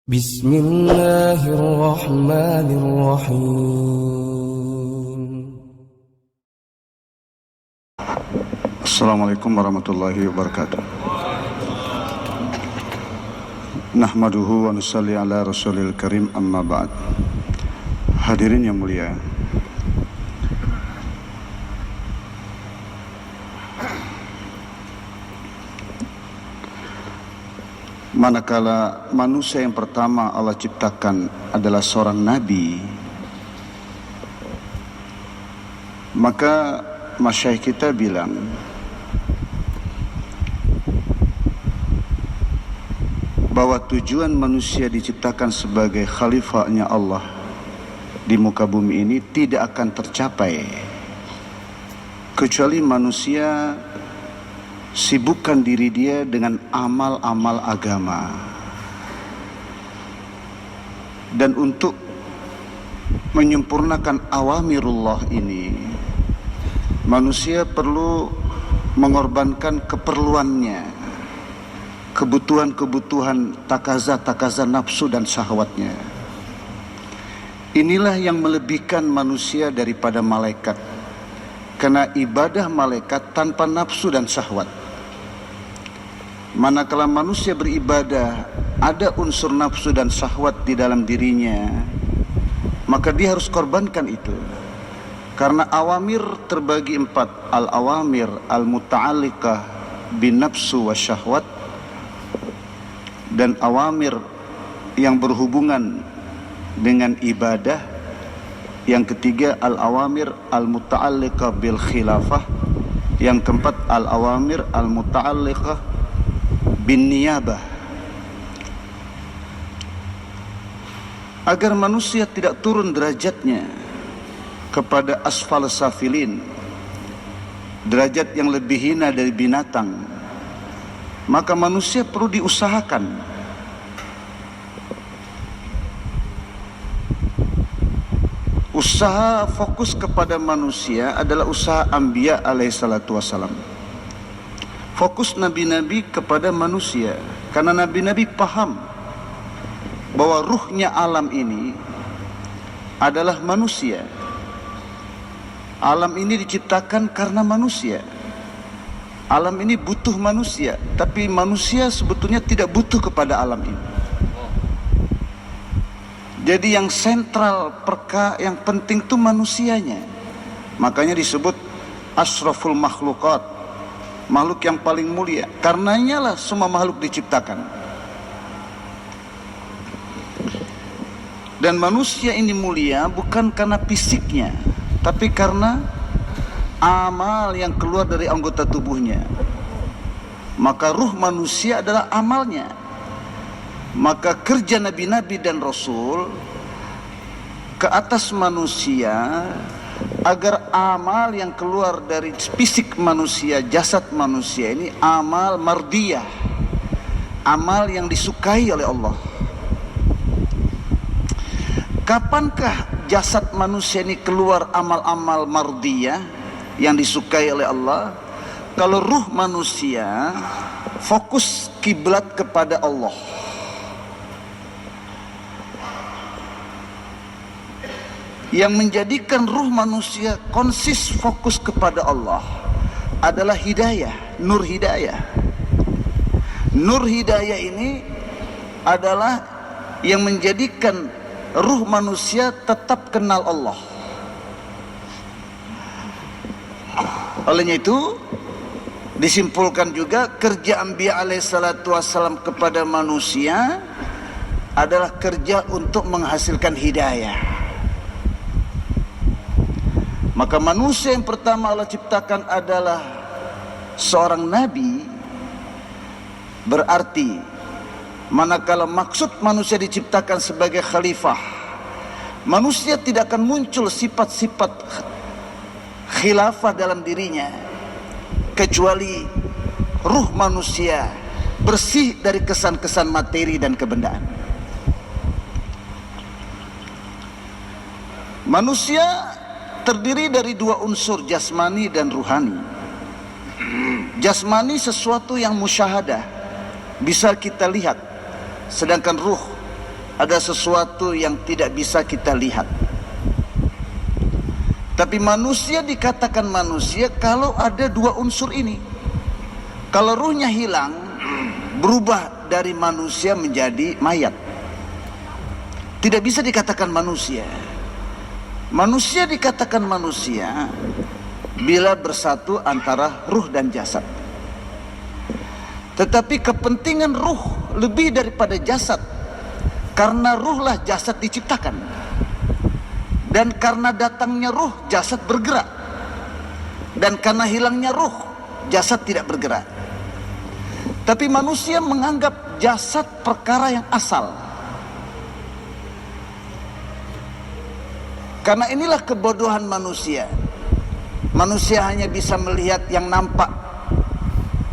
Bismillahirrahmanirrahim. Assalamualaikum warahmatullahi wabarakatuh. Nahmaduhu wa nusalli ala rasulil karim, amma ba'd. Hadirin yang mulia, manakala manusia yang pertama Allah ciptakan adalah seorang nabi, maka masyayikh kita bilang bahwa tujuan manusia diciptakan sebagai khalifahnya Allah di muka bumi ini tidak akan tercapai kecuali manusia sibukkan diri dia dengan amal-amal agama. Dan untuk menyempurnakan awamirullah ini, manusia perlu mengorbankan keperluannya, kebutuhan-kebutuhan takaza nafsu dan syahwatnya. Inilah yang melebihkan manusia daripada malaikat, karena ibadah malaikat tanpa nafsu dan syahwat. Manakala manusia beribadah ada unsur nafsu dan syahwat di dalam dirinya, maka dia harus korbankan itu. Karena awamir terbagi empat: al-awamir al-muta'alliqah bin nafsu wa syahwat, dan awamir yang berhubungan dengan ibadah. Yang ketiga al-awamir al-muta'alliqah bil khilafah. Yang keempat al-awamir al-muta'alliqah bin niyabah. Agar manusia tidak turun derajatnya kepada asfal safilin, derajat yang lebih hina dari binatang, maka manusia perlu diusahakan. Usaha fokus kepada manusia adalah usaha Anbiya alaihissalatu wassalam. Fokus nabi-nabi kepada manusia, karena nabi-nabi paham bahwa ruhnya alam ini adalah manusia. Alam ini diciptakan karena manusia. Alam ini butuh manusia, tapi manusia sebetulnya tidak butuh kepada alam ini. Jadi yang sentral, yang penting itu manusianya. Makanya disebut asraful makhlukat, makhluk yang paling mulia. Karenanya lah semua makhluk diciptakan. Dan manusia ini mulia bukan karena fisiknya, tapi karena amal yang keluar dari anggota tubuhnya. Maka ruh manusia adalah amalnya. Maka kerja nabi-nabi dan rasul ke atas manusia agar amal yang keluar dari fisik manusia, jasad manusia ini amal mardiyah, amal yang disukai oleh Allah. Kapankah jasad manusia ini keluar amal-amal mardiyah yang disukai oleh Allah? Kalau ruh manusia fokus kiblat kepada Allah. Yang menjadikan ruh manusia konsis fokus kepada Allah adalah hidayah, nur hidayah. Nur hidayah ini adalah yang menjadikan ruh manusia tetap kenal Allah. Olehnya itu disimpulkan juga kerja Anbiya alaihissalatu wassalam kepada manusia adalah kerja untuk menghasilkan hidayah. Maka manusia yang pertama Allah ciptakan adalah seorang nabi. Berarti manakala maksud manusia diciptakan sebagai khalifah, manusia tidak akan muncul sifat-sifat khilafah dalam dirinya kecuali ruh manusia bersih dari kesan-kesan materi dan kebendaan. Manusia terdiri dari dua unsur, jasmani dan ruhani. Jasmani sesuatu yang musyahadah, bisa kita lihat, sedangkan ruh ada sesuatu yang tidak bisa kita lihat. Tapi manusia dikatakan manusia kalau ada dua unsur ini. Kalau ruhnya hilang, berubah dari manusia menjadi mayat. Tidak bisa dikatakan manusia. Manusia dikatakan manusia bila bersatu antara ruh dan jasad. Tetapi kepentingan ruh lebih daripada jasad, karena ruhlah jasad diciptakan, dan karena datangnya ruh jasad bergerak, dan karena hilangnya ruh jasad tidak bergerak. Tapi manusia menganggap jasad perkara yang asal. Karena inilah kebodohan manusia. Manusia hanya bisa melihat yang nampak.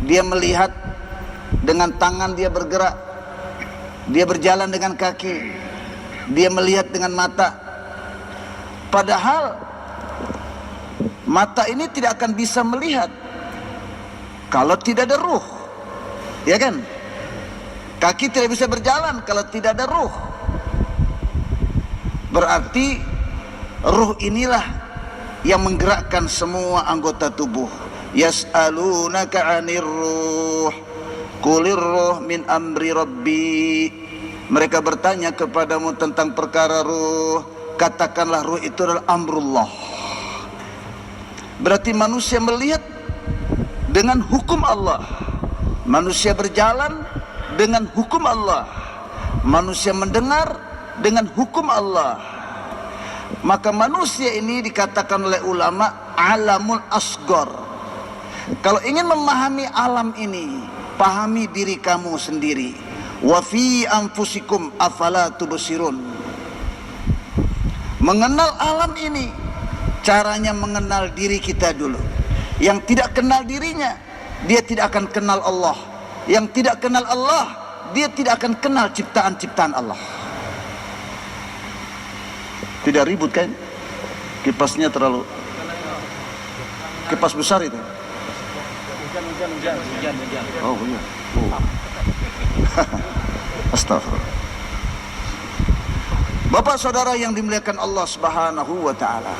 Dia melihat dengan tangan, dia bergerak. Dia berjalan dengan kaki. Dia melihat dengan mata. Padahal mata ini tidak akan bisa melihat kalau tidak ada ruh. Ya kan? Kaki tidak bisa berjalan kalau tidak ada ruh. Berarti ruh inilah yang menggerakkan semua anggota tubuh. Yas'alunaka 'anir ruh qulir ruh min amri rabbi. Mereka bertanya kepadamu tentang perkara ruh, katakanlah ruh itu adalah amrullah. Berarti manusia melihat dengan hukum Allah, manusia berjalan dengan hukum Allah, manusia mendengar dengan hukum Allah. Maka manusia ini dikatakan oleh ulama alamul asgor. Kalau ingin memahami alam ini, pahami diri kamu sendiri. Wa fi anfusikum afala tubsirun. Mengenal alam ini, caranya mengenal diri kita dulu. Yang tidak kenal dirinya, dia tidak akan kenal Allah. Yang tidak kenal Allah, dia tidak akan kenal ciptaan-ciptaan Allah. Tidak ribut kan? Kipasnya terlalu kipas besar itu. Hujan. Oh iya. Oh. Astagfirullah. Bapak saudara yang dimuliakan Allah Subhanahu wa taala.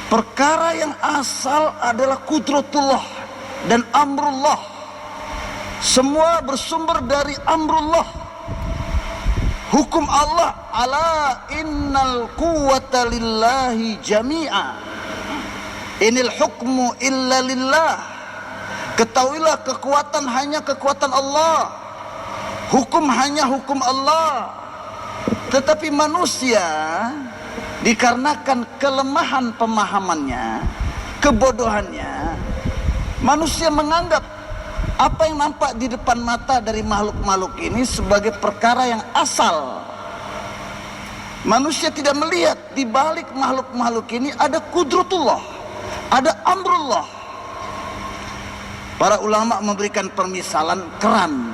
Perkara yang asal adalah kudratullah dan amrullah. Semua bersumber dari amrullah. Hukum Allah, ala innal quwwata lillahi jami'a. Inil hukmu illa lillah. Ketahuilah kekuatan hanya kekuatan Allah. Hukum hanya hukum Allah. Tetapi manusia dikarenakan kelemahan pemahamannya, kebodohannya, manusia menganggap apa yang nampak di depan mata dari makhluk-makhluk ini sebagai perkara yang asal. Manusia tidak melihat di balik makhluk-makhluk ini ada kudratullah, ada amrullah. Para ulama memberikan permisalan keran.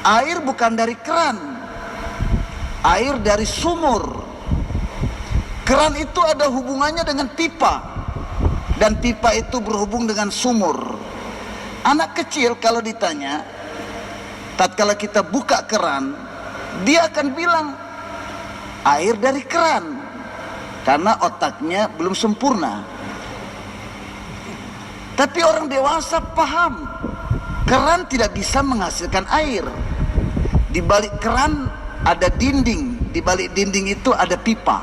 Air bukan dari keran, air dari sumur. Keran itu ada hubungannya dengan pipa, dan pipa itu berhubung dengan sumur. Anak kecil kalau ditanya, tatkala kita buka keran, dia akan bilang air dari keran, karena otaknya belum sempurna. Tapi orang dewasa paham, keran tidak bisa menghasilkan air. Di balik keran ada dinding, di balik dinding itu ada pipa,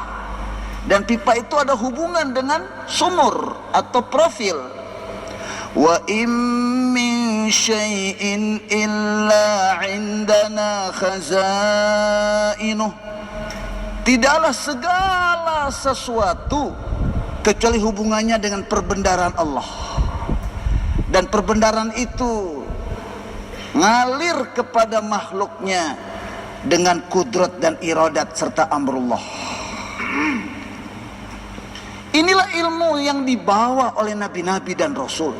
dan pipa itu ada hubungan dengan sumur atau profil. Wa in min syai'in illa 'indana khazainuh. Tidaklah segala sesuatu kecuali hubungannya dengan perbendaharaan Allah. Dan perbendaharaan itu ngalir kepada makhluknya dengan kudrat dan iradat serta amrullah. Inilah ilmu yang dibawa oleh nabi-nabi dan rasul,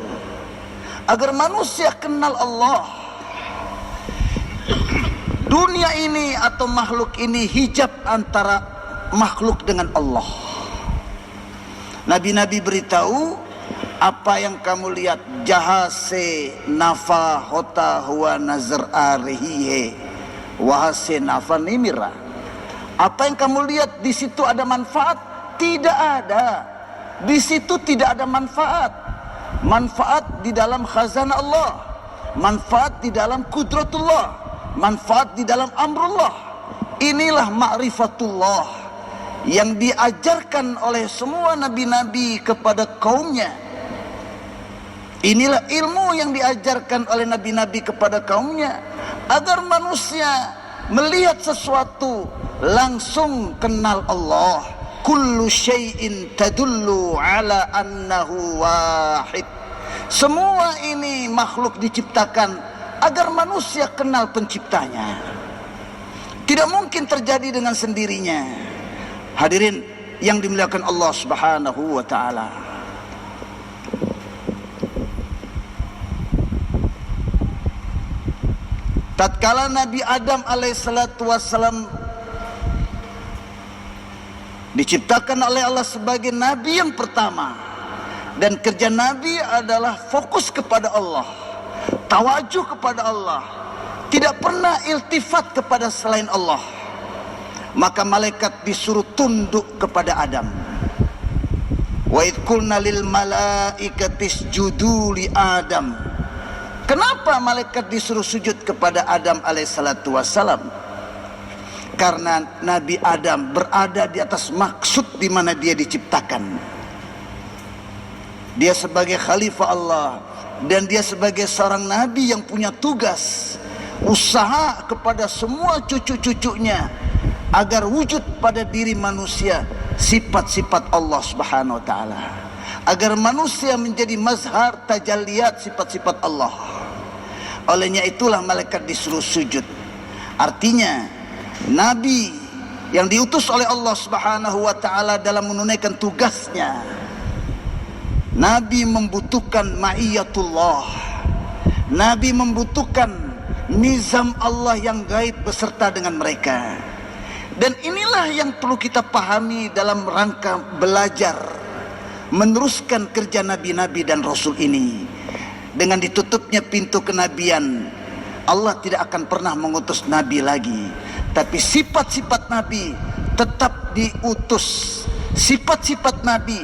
agar manusia kenal Allah. Dunia ini atau makhluk ini hijab antara makhluk dengan Allah. Nabi-nabi beritahu Apa yang kamu lihat? Jahase nafa hota huwa nazar arihihe wahase nafa nimira. Apa yang kamu lihat di situ ada manfaat? Tidak ada. Di situ tidak ada manfaat. Manfaat di dalam khazanah Allah, manfaat di dalam kudratullah, manfaat di dalam amrullah. Inilah ma'rifatullah yang diajarkan oleh semua nabi-nabi kepada kaumnya. Inilah ilmu yang diajarkan oleh nabi-nabi kepada kaumnya, agar manusia melihat sesuatu langsung kenal Allah. Kullu syai'in tadullu ala annahu wahid. Semua ini makhluk diciptakan agar manusia kenal penciptanya. Tidak mungkin terjadi dengan sendirinya. Hadirin yang dimuliakan Allah Subhanahu wa taala. Tatkala Nabi Adam alaihissalatu wassalam diciptakan oleh Allah sebagai nabi yang pertama, dan kerja nabi adalah fokus kepada Allah, tawajuh kepada Allah, tidak pernah iltifat kepada selain Allah. Maka malaikat disuruh tunduk kepada Adam. Wa idh qulna lil malaikati isjudu li Adam. Kenapa malaikat disuruh sujud kepada Adam alaihissalatu wassalam? Karena Nabi Adam berada di atas maksud di mana dia diciptakan. Dia sebagai khalifah Allah, dan dia sebagai seorang nabi yang punya tugas, usaha kepada semua cucu-cucunya agar wujud pada diri manusia sifat-sifat Allah Subhanahu wa taala, agar manusia menjadi mazhar tajalliyat sifat-sifat Allah. Olehnya itulah malaikat disuruh sujud. Artinya nabi yang diutus oleh Allah Subhanahu wa taala dalam menunaikan tugasnya, nabi membutuhkan ma'iyatullah. Nabi membutuhkan nizam Allah yang gaib beserta dengan mereka. Dan inilah yang perlu kita pahami dalam rangka belajar meneruskan kerja nabi-nabi dan rasul ini. Dengan ditutupnya pintu kenabian, Allah tidak akan pernah mengutus nabi lagi, tapi sifat-sifat nabi tetap diutus, sifat-sifat nabi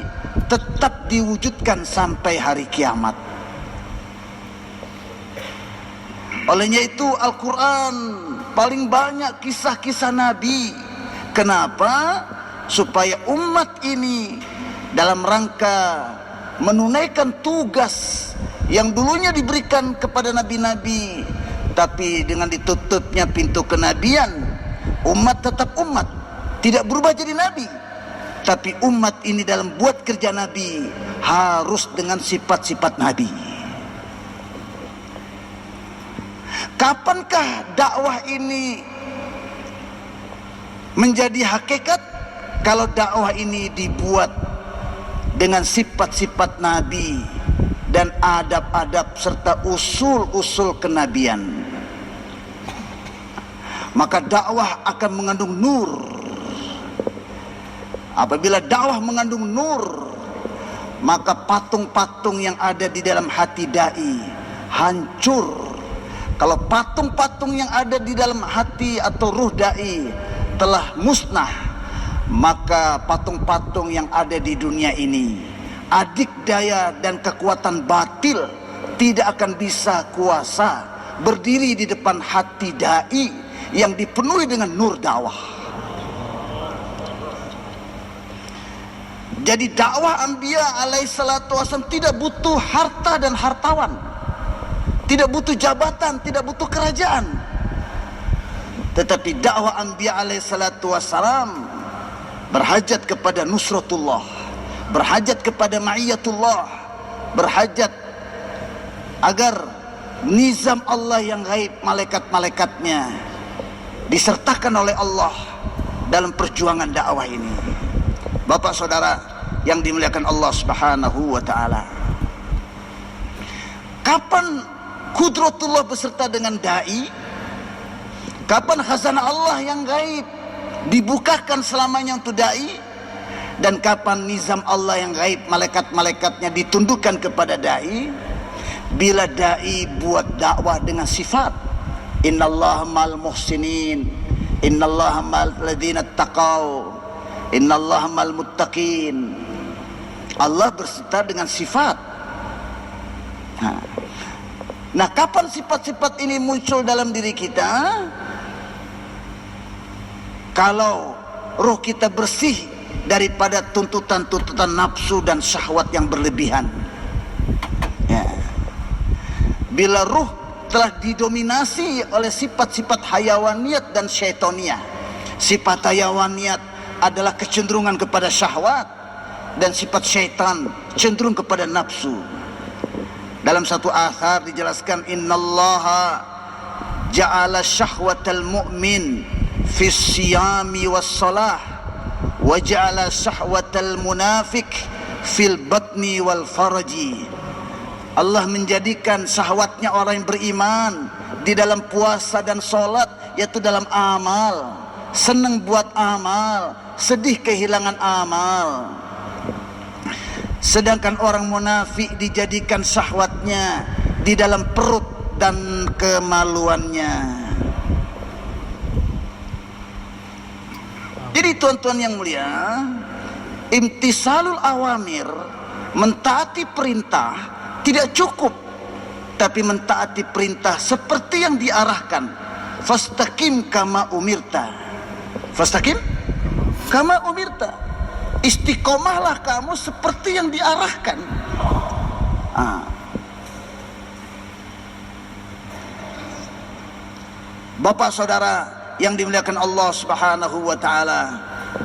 tetap diwujudkan sampai hari kiamat. Olehnya itu Al-Quran paling banyak kisah-kisah nabi. Kenapa? Supaya umat ini dalam rangka menunaikan tugas yang dulunya diberikan kepada nabi-nabi, tapi dengan ditutupnya pintu kenabian, umat tetap umat, tidak berubah jadi nabi. Tapi umat ini dalam buat kerja nabi harus dengan sifat-sifat nabi. Kapankah dakwah ini menjadi hakikat? Kalau dakwah ini dibuat dengan sifat-sifat nabi dan adab-adab serta usul-usul kenabian, maka dakwah akan mengandung nur. Apabila dakwah mengandung nur, maka patung-patung yang ada di dalam hati dai hancur. Kalau patung-patung yang ada di dalam hati atau ruh dai telah musnah, maka patung-patung yang ada di dunia ini, adik daya dan kekuatan batil tidak akan bisa kuasa berdiri di depan hati dai yang dipenuhi dengan nur dakwah. Jadi dakwah Anbiya alaihissalatu wassalam tidak butuh harta dan hartawan, tidak butuh jabatan, tidak butuh kerajaan. Tetapi dakwah Anbiya alaihissalatu wassalam berhajat kepada nusratullah, berhajat kepada ma'iyatullah, berhajat agar nizam Allah yang gaib, malaikat-malaikatnya disertakan oleh Allah dalam perjuangan dakwah ini. Bapak saudara yang dimuliakan Allah Subhanahu wa taala, kapan kudratullah beserta dengan dai? Kapan khazanah Allah yang gaib dibukakan selamanya untuk dai? Dan kapan nizam Allah yang gaib, malaikat-malaikatnya ditundukkan kepada dai? Bila dai buat dakwah dengan sifat innallaha ma'al muhsinin, innallaha ma'al ladzina taqaw, innallaha ma'al muttaqin. Allah berserta dengan sifat. Nah, kapan sifat-sifat ini muncul dalam diri kita? Kalau roh kita bersih daripada tuntutan-tuntutan nafsu dan syahwat yang berlebihan. Ya. Bila ruh telah didominasi oleh sifat-sifat hayawaniyat dan syaitoniyah. Sifat hayawaniyat adalah kecenderungan kepada syahwat, dan sifat syaitan cenderung kepada nafsu. Dalam satu athar dijelaskan, innallaha ja'ala syahwatal mu'min fi siyami was salah wa ja'ala syahwatal munafik fil batni wal faraji. Allah menjadikan syahwatnya orang yang beriman di dalam puasa dan solat, yaitu dalam amal. Senang buat amal, sedih kehilangan amal. Sedangkan orang munafik dijadikan syahwatnya di dalam perut dan kemaluannya. Jadi tuan-tuan yang mulia, imtisalul awamir, mentaati perintah tidak cukup, tapi mentaati perintah seperti yang diarahkan. Fastaqim kama umirta. Fastaqim kama umirta. Istiqomahlah kamu seperti yang diarahkan. Bapak saudara yang dimuliakan Allah Subhanahu wa taala,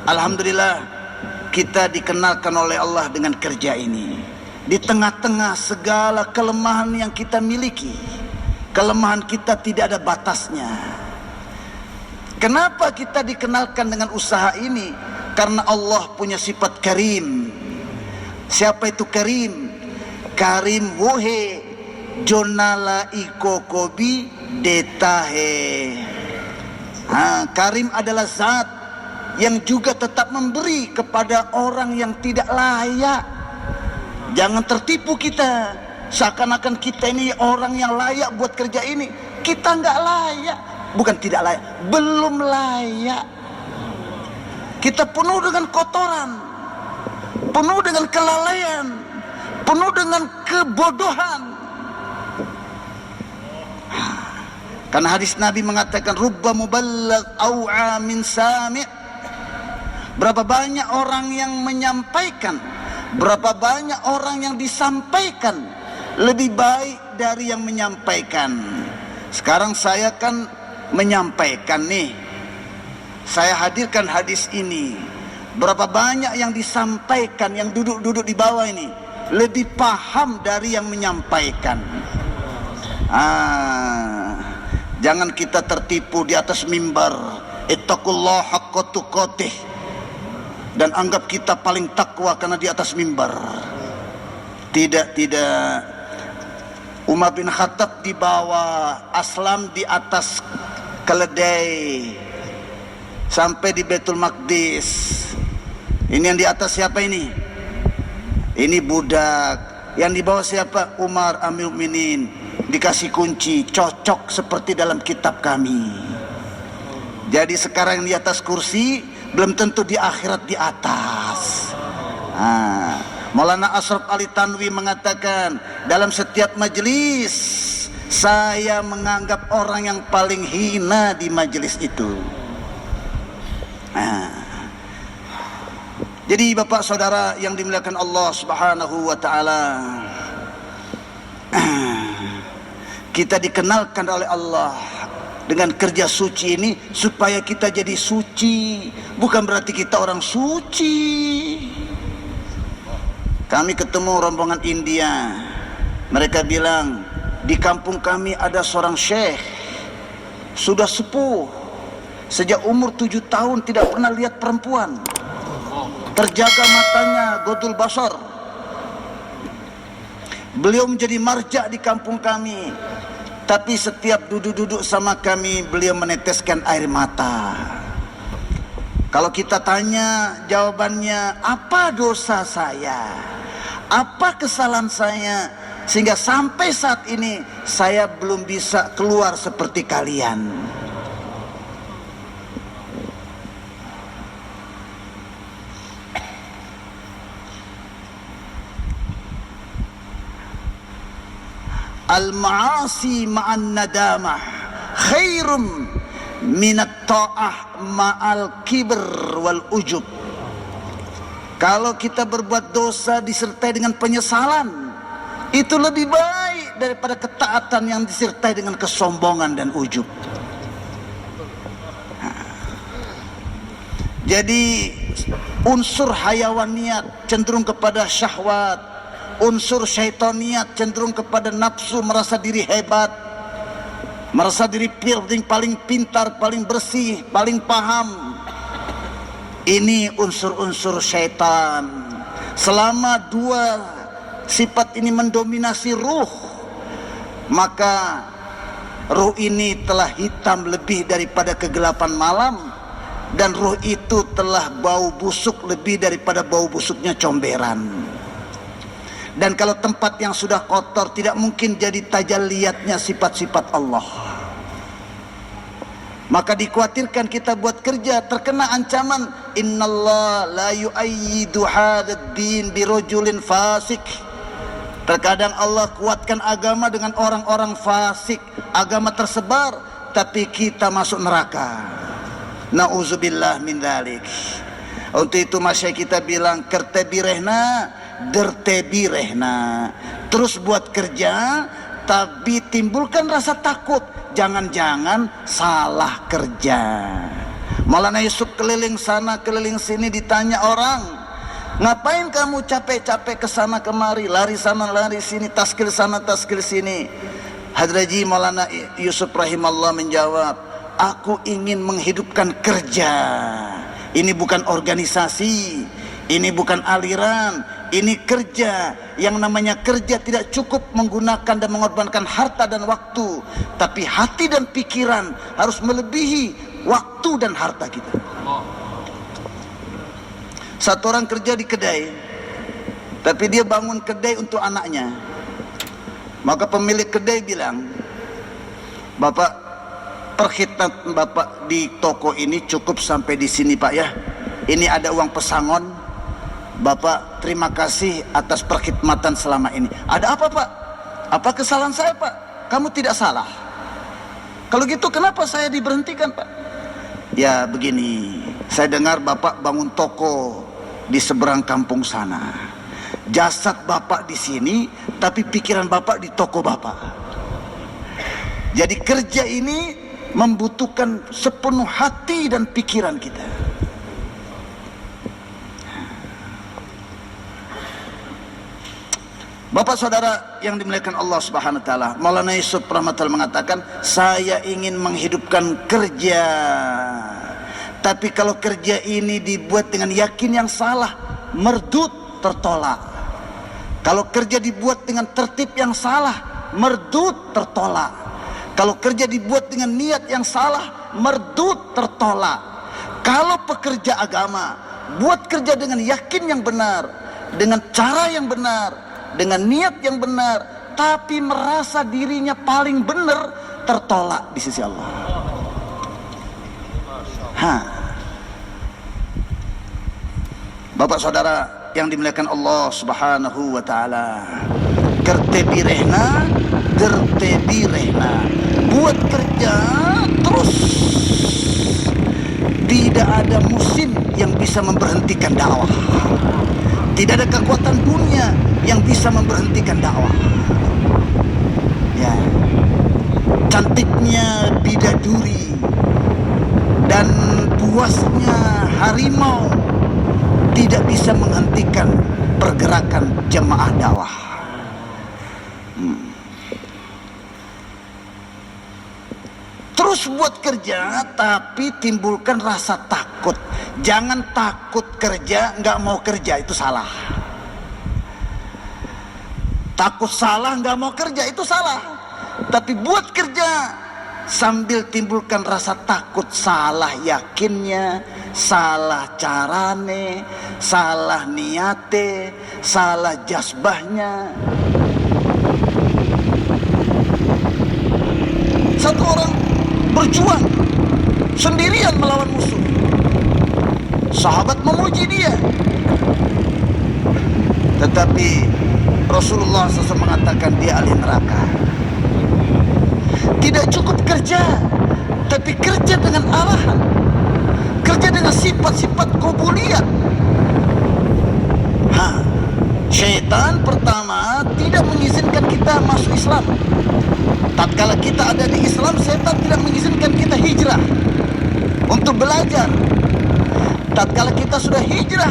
alhamdulillah kita dikenalkan oleh Allah dengan kerja ini. Di tengah-tengah segala kelemahan yang kita miliki, kelemahan kita tidak ada batasnya. Kenapa kita dikenalkan dengan usaha ini? Karena Allah punya sifat karim. Siapa itu karim? Karim wohe jonala iko kobi detahe. Karim adalah zat yang juga tetap memberi kepada orang yang tidak layak. Jangan tertipu kita, seakan-akan kita ini orang yang layak buat kerja ini. Kita nggak layak, bukan tidak layak, belum layak. Kita penuh dengan kotoran, penuh dengan kelalaian, penuh dengan kebodohan. Karena hadis Nabi mengatakan, rubba muballigh au'a min sami'. Berapa banyak orang yang menyampaikan, berapa banyak orang yang disampaikan lebih baik dari yang menyampaikan. Sekarang saya kan menyampaikan nih, saya hadirkan hadis ini. Berapa banyak yang disampaikan, yang duduk-duduk di bawah ini lebih paham dari yang menyampaikan. Jangan kita tertipu di atas mimbar, ittaqullah haqqa tuqatih, dan anggap kita paling takwa karena di atas mimbar. Tidak. Umar bin Khattab di bawah, Aslam di atas keledai sampai di Baitul Maqdis. Ini yang di atas siapa ini? Ini budak. Yang di bawah siapa? Umar Amirul Mukminin. Dikasih kunci, cocok seperti dalam kitab kami. Jadi sekarang di atas kursi, belum tentu di akhirat di atas. Maulana Ashraf Ali Tanwi mengatakan, dalam setiap majelis saya menganggap orang yang paling hina di majelis itu. Jadi bapak saudara yang dimuliakan Allah Subhanahu wa taala, kita dikenalkan oleh Allah dengan kerja suci ini supaya kita jadi suci, bukan berarti kita orang suci. Kami ketemu rombongan India, mereka bilang di kampung kami ada seorang syekh sudah sepuh, sejak umur 7 tahun tidak pernah lihat perempuan, terjaga matanya, godul basar. Beliau menjadi marja di kampung kami, tapi setiap duduk-duduk sama kami beliau meneteskan air mata. Kalau kita tanya jawabannya, apa dosa saya? Apa kesalahan saya? Sehingga sampai saat ini saya belum bisa keluar seperti kalian. Al-ma'asi ma'an nadamah khairum minat ta'ah ma'al kibr wal ujub. Kalau kita berbuat dosa disertai dengan penyesalan, itu lebih baik daripada ketaatan yang disertai dengan kesombongan dan ujub. Jadi unsur hayawaniat cenderung kepada syahwat, unsur syaitaniat cenderung kepada nafsu, merasa diri hebat, merasa diri paling pintar, paling bersih, paling paham. Ini unsur-unsur syaitan. Selama dua sifat ini mendominasi ruh, maka ruh ini telah hitam lebih daripada kegelapan malam, dan ruh itu telah bau busuk lebih daripada bau busuknya comberan. Dan kalau tempat yang sudah kotor, tidak mungkin jadi tajalliyatnya sifat-sifat Allah. Maka dikhawatirkan kita buat kerja terkena ancaman, innallaha la yu'ayyidu hadzal din birajulin fasik. Terkadang Allah kuatkan agama dengan orang-orang fasik, agama tersebar tapi kita masuk neraka. Nauzubillah min dzalik. Untuk itu masyayikh kita bilang, kertebirehna dertebirehna. Terus buat kerja tapi timbulkan rasa takut, jangan-jangan salah kerja. Maulana Yusuf keliling sana keliling sini, ditanya orang, ngapain kamu capek-capek ke sana kemari, lari sana lari sini, taskil sana taskil sini? Hadraji Maulana Yusuf rahimallah menjawab, aku ingin menghidupkan kerja. Ini bukan organisasi, ini bukan aliran, ini kerja. Yang namanya kerja tidak cukup menggunakan dan mengorbankan harta dan waktu, tapi hati dan pikiran harus melebihi waktu dan harta kita. Satu orang kerja di kedai, tapi dia bangun kedai untuk anaknya. Maka pemilik kedai bilang, Bapak, perkhidmatan Bapak di toko ini cukup sampai di sini Pak ya. Ini ada uang pesangon. Bapak terima kasih atas perkhidmatan selama ini. Ada apa Pak? Apa kesalahan saya Pak? Kamu tidak salah. Kalau gitu kenapa saya diberhentikan Pak? Ya begini, saya dengar Bapak bangun toko di seberang kampung sana. Jasad Bapak di sini, tapi pikiran Bapak di toko Bapak. Jadi kerja ini membutuhkan sepenuh hati dan pikiran kita. Bapak saudara yang dimuliakan Allah Subhanahu wa taala, Maulana Yusuf rahmatullah mengatakan, saya ingin menghidupkan kerja. Tapi kalau kerja ini dibuat dengan yakin yang salah, merdut, tertolak. Kalau kerja dibuat dengan tertib yang salah, merdut, tertolak. Kalau kerja dibuat dengan niat yang salah, merdut, tertolak. Kalau pekerja agama buat kerja dengan yakin yang benar, dengan cara yang benar, dengan niat yang benar, tapi merasa dirinya paling benar, tertolak di sisi Allah. Bapak saudara yang dimuliakan Allah Subhanahu wa taala, kertebirehna dertebirehna, buat kerja terus. Tidak ada musim yang bisa memberhentikan dakwah. Tidak ada kekuatan dunia yang bisa memberhentikan dakwah. Ya, cantiknya bidaduri dan puasnya harimau tidak bisa menghentikan pergerakan jemaah dakwah. Terus buat kerja, tapi timbulkan rasa takut. Jangan takut kerja, nggak mau kerja, itu salah. Takut salah, nggak mau kerja, itu salah. Tapi buat kerja, sambil timbulkan rasa takut, salah yakinnya, salah carane, salah niate, salah jazbahnya. Satu orang berjuang sendirian melawan musuh, sahabat memuji dia, tetapi Rasulullah SAW mengatakan dia ahli neraka. Tidak cukup kerja, tapi kerja dengan arahan, kerja dengan sifat-sifat kubuliyat. Syaitan pertama tidak mengizinkan kita masuk Islam. Tatkala kita ada di Islam, syaitan tidak mengizinkan kita hijrah untuk belajar. Tatkala kita sudah hijrah,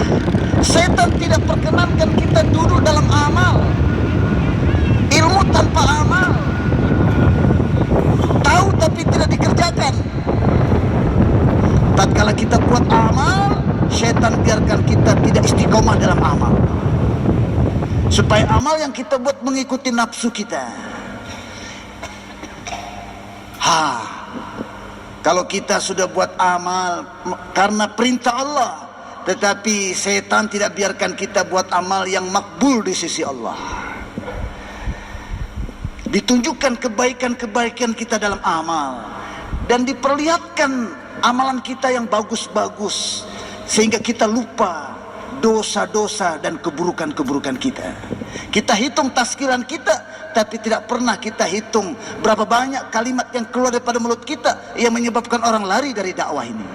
syaitan tidak perkenankan kita duduk dalam amal, ilmu tanpa amal, tahu tapi tidak dikerjakan. Tatkala kita buat amal, syaitan biarkan kita tidak istiqomah dalam amal, supaya amal yang kita buat mengikuti nafsu kita. Kalau kita sudah buat amal karena perintah Allah, tetapi setan tidak biarkan kita buat amal yang makbul di sisi Allah. Ditunjukkan kebaikan-kebaikan kita dalam amal dan diperlihatkan amalan kita yang bagus-bagus, sehingga kita lupa dosa-dosa dan keburukan-keburukan kita. Kita hitung taskiran kita, tapi tidak pernah kita hitung berapa banyak kalimat yang keluar daripada mulut kita yang menyebabkan orang lari dari dakwah ini.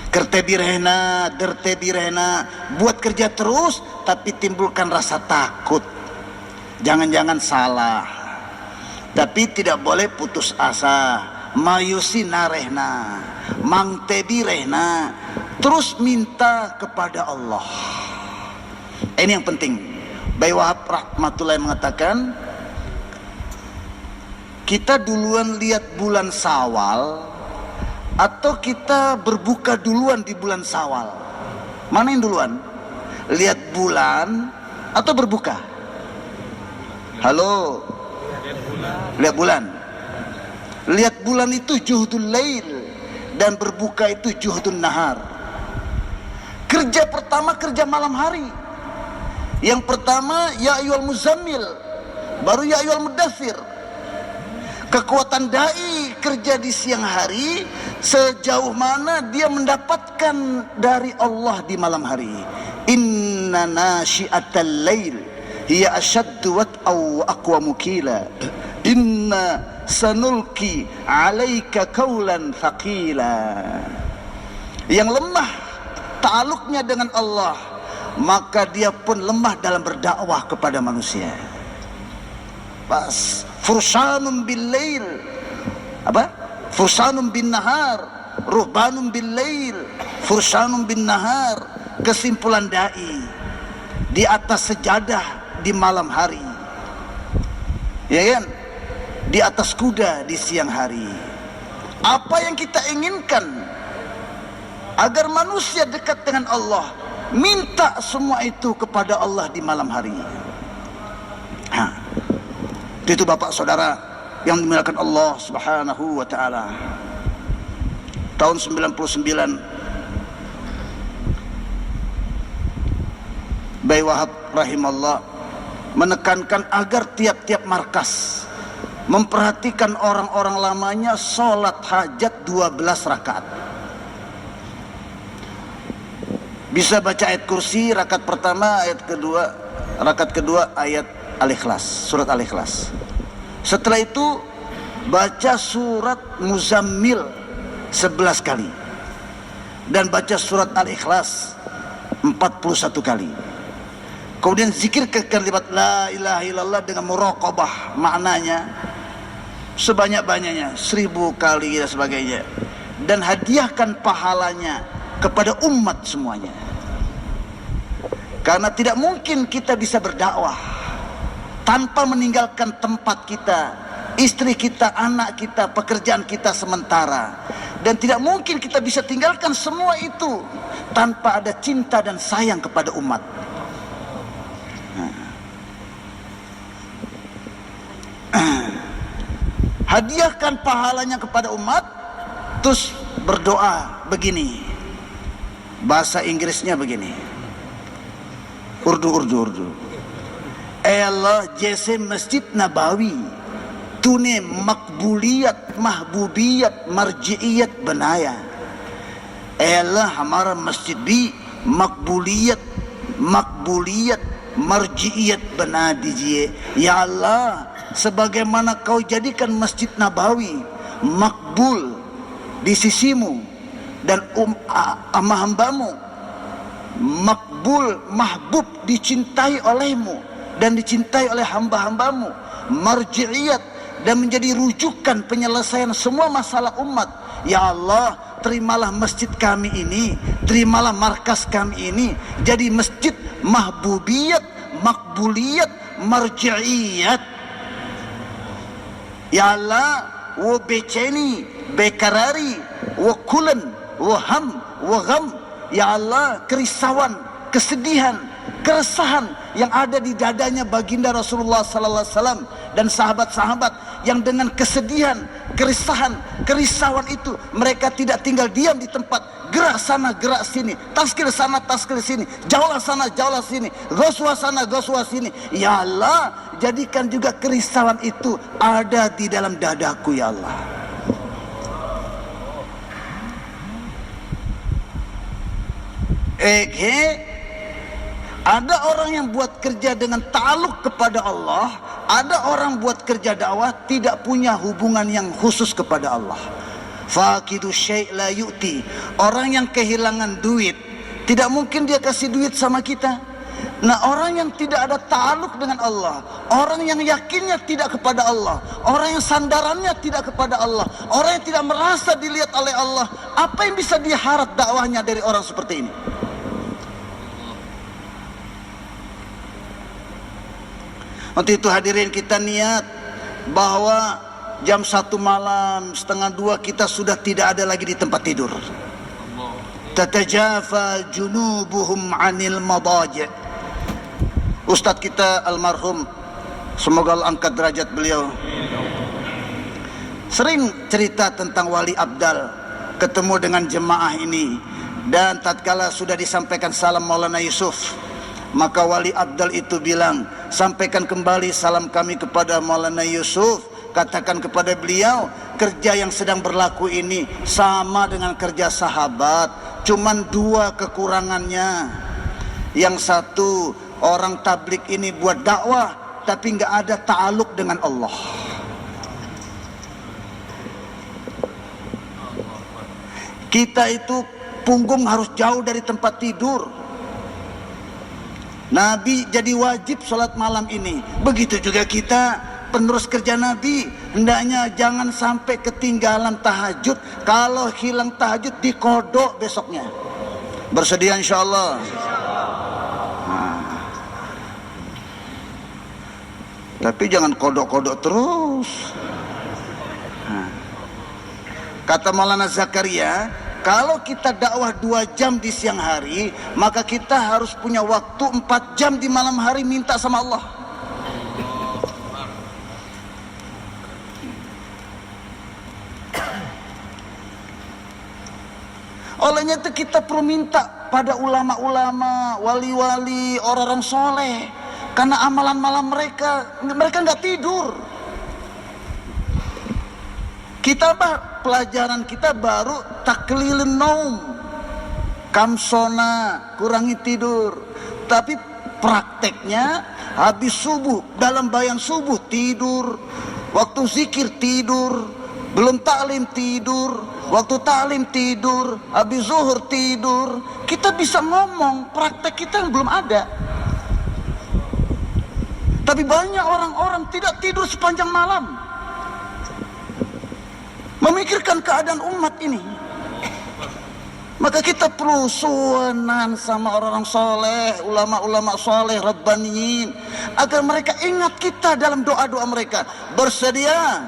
Kertebirehna, dertebirehna, buat kerja terus tapi timbulkan rasa takut. Jangan-jangan salah. Tapi tidak boleh putus asa. Mayusi narehna, mangtebirehna, terus minta kepada Allah. Ini yang penting. Bayi Wahab rahmatullahi mengatakan, kita duluan lihat bulan Syawal atau kita berbuka duluan di bulan Syawal? Mana yang duluan? Lihat bulan atau berbuka? Halo? Lihat bulan. Lihat bulan itu juhdul lail, dan berbuka itu juhdun nahar. Kerja pertama kerja malam hari. Yang pertama ya ayyuhal muzammil, baru ya ayyuhal mudaththir. Kekuatan dai kerja di siang hari sejauh mana dia mendapatkan dari Allah di malam hari. Inna nasyi'atal lail hiya ashaddu wat'aw wa aqwamu qila. Inna sanulki 'alaika qawlan thaqila. Yang lemah ta'aluknya dengan Allah, maka dia pun lemah dalam berdakwah kepada manusia. Pas fursanun bil lail, apa? Fursanun bin nahar, ruhbanun bil lail, fursanun bin nahar. Kesimpulan dai di atas sejadah di malam hari, ya kan? Di atas kuda di siang hari. Apa yang kita inginkan agar manusia dekat dengan Allah, minta semua itu kepada Allah di malam hari. Itu Bapak Saudara yang dimuliakan Allah Subhanahu wa taala. Tahun 99 Bayi Wahab rahimahullah menekankan agar tiap-tiap markas memperhatikan orang-orang lamanya sholat hajat 12 rakaat. Bisa baca ayat kursi rakaat pertama, ayat kedua, rakaat kedua ayat Al-Ikhlas, surat Al-Ikhlas. Setelah itu baca surat Muzammil 11 kali dan baca surat Al-Ikhlas 41 kali. Kemudian zikir ke kalimat la ilaha illallah dengan muraqabah, maknanya sebanyak-banyaknya 1000 kali dan sebagainya, dan hadiahkan pahalanya kepada umat semuanya. Karena tidak mungkin kita bisa berdakwah tanpa meninggalkan tempat kita, istri kita, anak kita, pekerjaan kita sementara. Dan tidak mungkin kita bisa tinggalkan semua itu tanpa ada cinta dan sayang kepada umat. hadiahkan pahalanya kepada umat, terus berdoa begini, bahasa Inggrisnya begini, Urdu. Allah jese Masjid Nabawi tune makbuliyat mahbubiyat marjiiyat banaya. Allah हमारा मस्जिद भी makbuliyat marjiiyat bana dijiye. Ya Allah, sebagaimana kau jadikan Masjid Nabawi makbul di sisimu dan hambamu, makbul mahbub dicintai olehmu dan dicintai oleh hamba-hambamu, marjiiyat dan menjadi rujukan penyelesaian semua masalah umat. Ya Allah, terimalah masjid kami ini, terimalah markas kami ini jadi masjid mahbubiyat, makbuliyat, marjiiyat. Ya Allah, wa beceni, bekarari, wa kulan, wa ham, wa gham. Ya Allah, kerisauan, kesedihan, keresahan yang ada di dadanya baginda Rasulullah sallallahu alaihi wasallam dan sahabat-sahabat yang dengan kesedihan, keresahan, kerisauan itu mereka tidak tinggal diam di tempat, gerak sana, gerak sini, taskil sana, taskil sini, jauhlah sana, jauhlah sini, ghuswa sana, ghuswa sini. Ya Allah, jadikan juga kerisauan itu ada di dalam dadaku, ya Allah. Ada orang yang buat kerja dengan ta'aluk kepada Allah, ada orang buat kerja dakwah tidak punya hubungan yang khusus kepada Allah. Faqidu syai' la yu'ti. Orang yang kehilangan duit, tidak mungkin dia kasih duit sama kita. Nah, orang yang tidak ada ta'aluk dengan Allah, orang yang yakinnya tidak kepada Allah, orang yang sandarannya tidak kepada Allah, orang yang tidak merasa dilihat oleh Allah, apa yang bisa diharap dakwahnya dari orang seperti ini? Waktu itu hadirin kita niat bahwa jam 1 malam, setengah 2 kita sudah tidak ada lagi di tempat tidur. Tatajafa junubuhum anil madaji'. Ustadz kita almarhum, semoga Allah angkat derajat beliau, sering cerita tentang Wali Abdal ketemu dengan jemaah ini, dan tatkala sudah disampaikan salam Maulana Yusuf, maka Wali Abdal itu bilang, sampaikan kembali salam kami kepada Maulana Yusuf, katakan kepada beliau, kerja yang sedang berlaku ini sama dengan kerja sahabat, cuman 2 kekurangannya. Yang satu, orang tablik ini buat dakwah tapi nggak ada ta'aluk dengan Allah. Kita itu punggung harus jauh dari tempat tidur. Nabi jadi wajib sholat malam ini. Begitu juga kita, penerus kerja Nabi, hendaknya jangan sampai ketinggalan tahajud. Kalau hilang tahajud, dikodok besoknya. Bersedia insya Allah. Tapi jangan kodok-kodok terus. Kata Maulana Zakaria, kalau kita dakwah 2 jam di siang hari, maka kita harus punya waktu 4 jam di malam hari minta sama Allah. Olehnya itu kita perlu minta pada ulama-ulama, wali-wali, orang-orang soleh. Karena amalan malam mereka nggak tidur. Kita pelajaran kita baru taklilun naum, kamsona, kurangi tidur. Tapi prakteknya habis subuh, dalam bayan subuh tidur, waktu zikir tidur, belum taklim tidur, waktu taklim tidur, habis zuhur tidur. Kita bisa ngomong, praktek kita yang belum ada. Tapi banyak orang-orang tidak tidur sepanjang malam, memikirkan keadaan umat ini. Maka kita perlu suwanan sama orang-orang soleh, ulama-ulama soleh, rabbaniyin, agar mereka ingat kita dalam doa-doa mereka. Bersedia?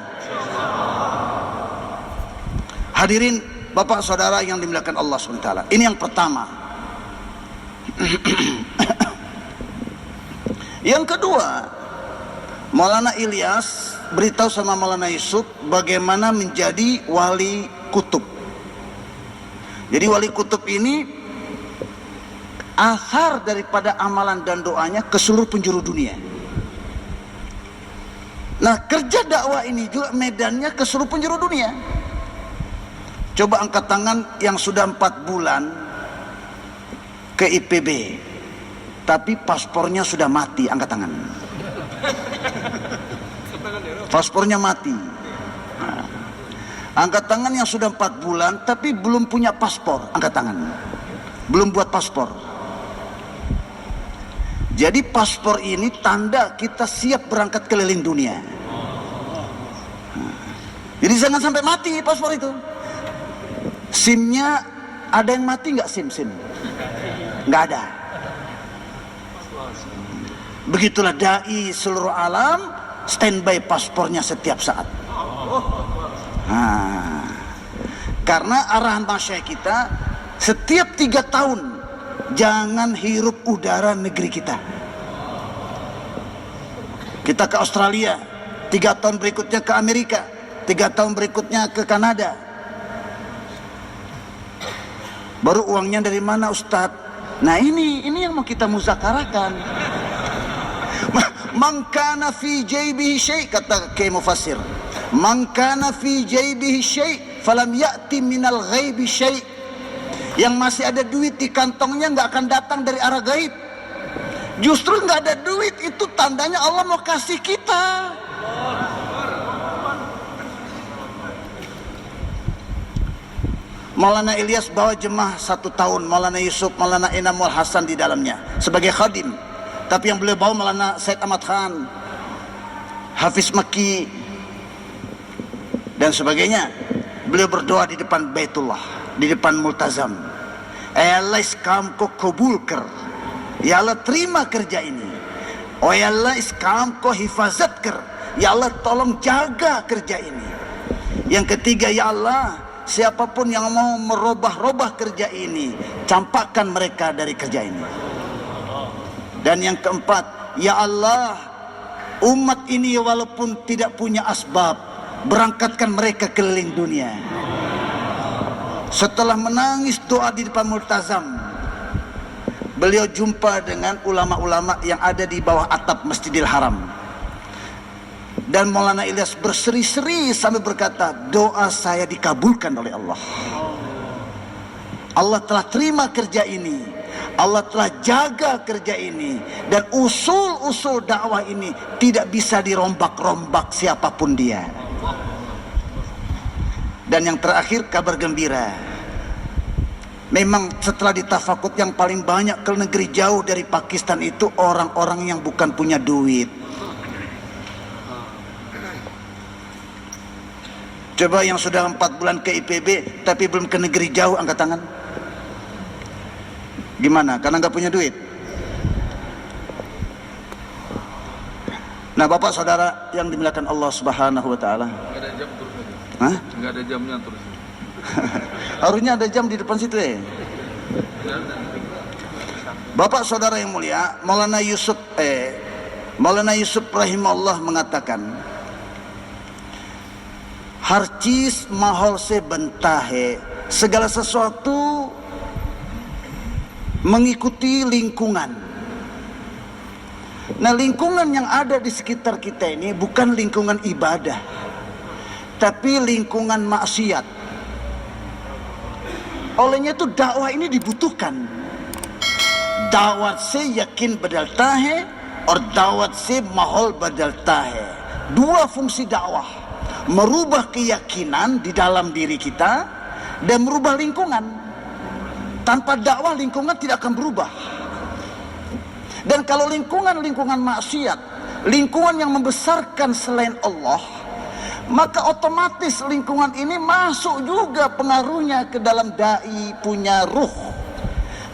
Hadirin Bapak Saudara yang dimuliakan Allah SWT, ini yang pertama. Yang kedua, Maulana Ilyas beritahu sama Maulana Yusuf bagaimana menjadi wali kutub. Jadi wali kutub ini asar daripada amalan dan doanya ke seluruh penjuru dunia. Nah, kerja dakwah ini juga medannya ke seluruh penjuru dunia. Coba angkat tangan yang sudah 4 bulan ke IPB tapi paspornya sudah mati, angkat tangan. Paspornya mati. Nah, angkat tangan yang sudah 4 bulan tapi belum punya paspor, angkat tangan. Belum buat paspor. Jadi paspor ini tanda kita siap berangkat keliling dunia. Nah, jadi jangan sampai mati paspor itu. SIM-nya ada yang mati nggak SIM? Nggak ada. Begitulah dai seluruh alam standby paspornya setiap saat. Nah, karena arahan masyarakat kita setiap 3 tahun jangan hirup udara negeri kita. Kita ke Australia, 3 tahun berikutnya ke Amerika, 3 tahun berikutnya ke Kanada. Baru uangnya dari mana Ustadz? Nah ini yang mau kita muzakarakan. Man kana fi jaybihi syai', kata Kiai Mufassir. Man kana fi jaybihi syai' falam ya'ti minal ghaibi syai'. Yang masih ada duit di kantongnya nggak akan datang dari arah gaib. Justru nggak ada duit itu tandanya Allah mau kasih kita. Maulana Ilyas bawa jemaah 1 tahun, Maulana Yusuf, Maulana Inamul Hasan di dalamnya sebagai khadim. Tapi yang beliau bawa Maulana Said Ahmad Khan, Hafiz Makki dan sebagainya. Beliau berdoa di depan Baitullah, di depan Multazam. Ya Allah iskam ko kabul ker. Ya Allah terima kerja ini. Oh ya Allah iskam ko hifazat ker. Ya Allah tolong jaga kerja ini. Yang ketiga, ya Allah, siapapun yang mau merubah-rubah kerja ini, campakkan mereka dari kerja ini. Dan yang keempat, ya Allah, umat ini walaupun tidak punya asbab, berangkatkan mereka keliling dunia. Setelah menangis doa di depan Multazam, beliau jumpa dengan ulama-ulama yang ada di bawah atap Masjidil Haram. Dan Maulana Ilyas berseri-seri sambil berkata, doa saya dikabulkan oleh Allah. Allah telah terima kerja ini, Allah telah jaga kerja ini, dan usul-usul dakwah ini tidak bisa dirombak-rombak siapapun dia. Dan yang terakhir, kabar gembira. Memang setelah ditafakut yang paling banyak ke negeri jauh dari Pakistan itu orang-orang yang bukan punya duit. Coba yang sudah 4 bulan ke IPB tapi belum ke negeri jauh, angkat tangan. Gimana? Karena nggak punya duit. Nah, Bapak Saudara yang dimuliakan Allah Subhanahu wa taala. Nggak ada jam terus aja. Hah? Nggak ada jamnya terus. Harusnya ada jam di depan situ ya. Bapak Saudara yang mulia, Maulana Yusuf rahimahullah mengatakan, harcis mahol se bentahe, segala sesuatu mengikuti lingkungan. Nah, lingkungan yang ada di sekitar kita ini bukan lingkungan ibadah, tapi lingkungan maksiat. Olehnya itu dakwah ini dibutuhkan. Dawat se yakin badal tahe, or dawat se mahol badal tahe. 2 fungsi dakwah, merubah keyakinan di dalam diri kita dan merubah lingkungan. Tanpa dakwah lingkungan tidak akan berubah. Dan kalau lingkungan maksiat, lingkungan yang membesarkan selain Allah, maka otomatis lingkungan ini masuk juga pengaruhnya ke dalam dai punya ruh.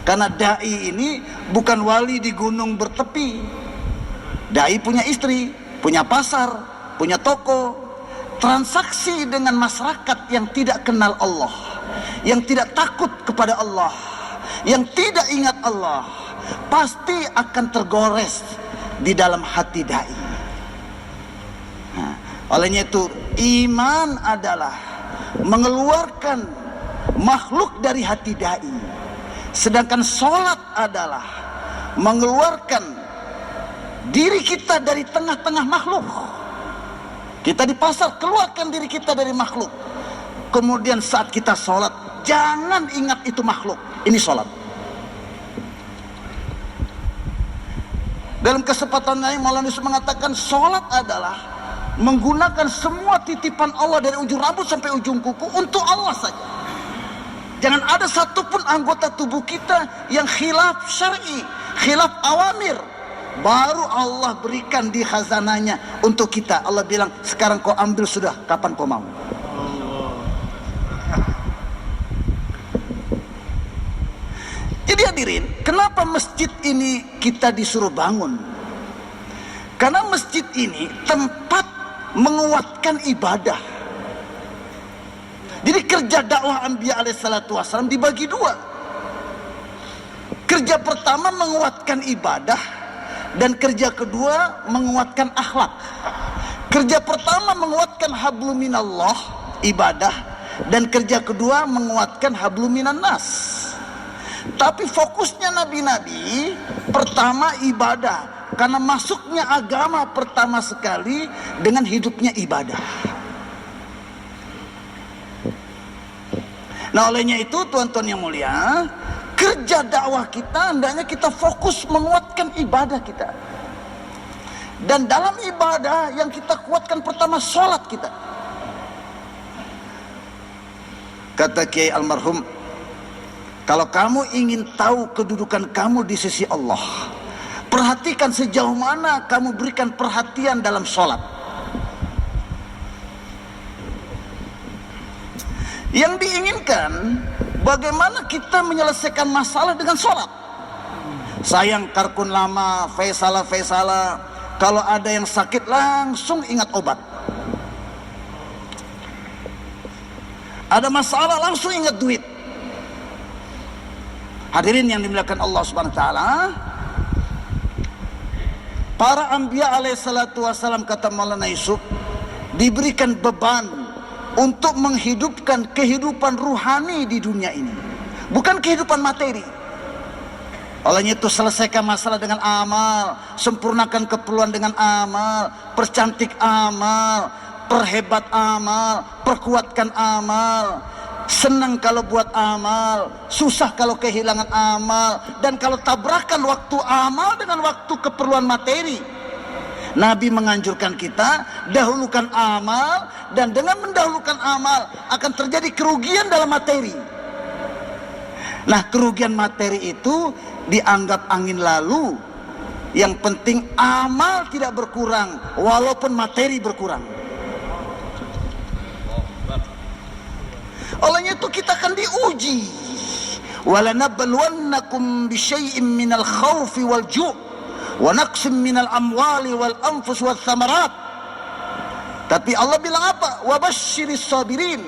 Karena dai ini bukan wali di gunung bertepi. Dai punya istri, punya pasar, punya toko, transaksi dengan masyarakat yang tidak kenal Allah, yang tidak takut kepada Allah, yang tidak ingat Allah, pasti akan tergores di dalam hati dai. Olehnya itu iman adalah mengeluarkan makhluk dari hati dai, sedangkan sholat adalah mengeluarkan diri kita dari tengah-tengah makhluk. Kita di pasar, keluarkan diri kita dari makhluk. Kemudian saat kita sholat, jangan ingat itu makhluk. Ini sholat. Dalam kesempatan lain Maulana Yusuf mengatakan sholat adalah menggunakan semua titipan Allah dari ujung rambut sampai ujung kuku untuk Allah saja. Jangan ada satupun anggota tubuh kita yang khilaf syar'i, khilaf awamir. Baru Allah berikan di khazanahnya untuk kita. Allah bilang, sekarang kau ambil sudah, kapan kau mau. Jadi hadirin, kenapa masjid ini kita disuruh bangun? Karena masjid ini tempat menguatkan ibadah. Jadi kerja dakwah Anbiya alaihissalatu wassalam dibagi dua. Kerja pertama menguatkan ibadah, dan kerja kedua menguatkan akhlak. Kerja pertama menguatkan hablum minallah, ibadah, dan kerja kedua menguatkan hablum minan nas. Tapi fokusnya nabi-nabi pertama ibadah, karena masuknya agama pertama sekali dengan hidupnya ibadah. Nah, olehnya itu tuan-tuan yang mulia, kerja dakwah kita hendaknya kita fokus menguatkan ibadah kita. Dan dalam ibadah yang kita kuatkan pertama sholat kita. Kata Kiai almarhum, kalau kamu ingin tahu kedudukan kamu di sisi Allah, perhatikan sejauh mana kamu berikan perhatian dalam sholat. Yang diinginkan, bagaimana kita menyelesaikan masalah dengan sholat. Sayang Karkun lama, Faisala, kalau ada yang sakit langsung ingat obat. Ada masalah langsung ingat duit. Hadirin yang dimuliakan Allah Subhanahu wa taala, para anbiya alaihissalatu wassalam, kata Maulana Yusuf, diberikan beban untuk menghidupkan kehidupan ruhani di dunia ini, bukan kehidupan materi. Olehnya itu selesaikan masalah dengan amal, sempurnakan keperluan dengan amal, percantik amal, perhebat amal, perkuatkan amal. Senang kalau buat amal, susah kalau kehilangan amal, dan kalau tabrakan waktu amal dengan waktu keperluan materi. Nabi menganjurkan kita dahulukan amal, dan dengan mendahulukan amal akan terjadi kerugian dalam materi. Nah, kerugian materi itu dianggap angin lalu. Yang penting amal tidak berkurang walaupun materi berkurang. Olehnya itu kita akan diuji. Walanabluwannakum bisyai'in minal khawfi wal ju' wa naqsim minal amwali wal anfus wal thamarat. Tapi Allah bilang apa? Wabasyiris sabirin.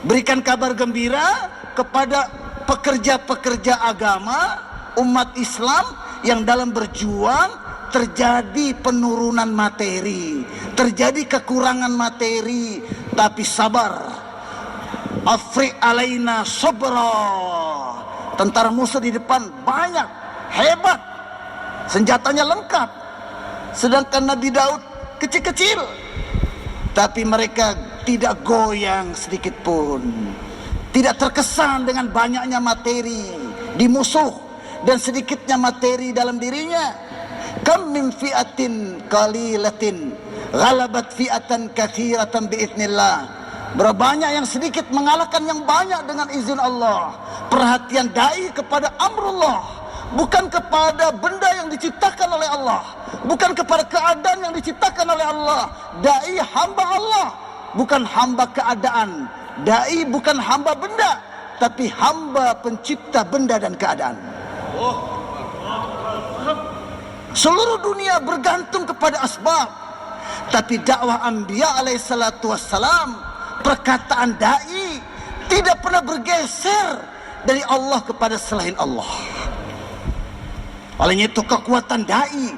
Berikan kabar gembira kepada pekerja-pekerja agama, umat Islam yang dalam berjuang terjadi penurunan materi, terjadi kekurangan materi, tapi sabar. Afri alaina sabra. Tentara musuh di depan banyak, hebat, senjatanya lengkap. Sedangkan Nabi Daud kecil-kecil, tapi mereka tidak goyang sedikit pun, tidak terkesan dengan banyaknya materi di musuh dan sedikitnya materi dalam dirinya. Kam min fi'atin qalilatin ghalabat fi'atan katsiratan biidznillah. Berapa banyak yang sedikit mengalahkan yang banyak dengan izin Allah. Perhatian dai kepada amrullah, bukan kepada benda yang diciptakan oleh Allah, bukan kepada keadaan yang diciptakan oleh Allah. Dai hamba Allah, bukan hamba keadaan. Dai bukan hamba benda, tapi hamba pencipta benda dan keadaan. Seluruh dunia bergantung kepada asbab, tapi dakwah Anbiya alaihissalatu wassalam, perkataan dai tidak pernah bergeser dari Allah kepada selain Allah. Olehnya itu kekuatan dai,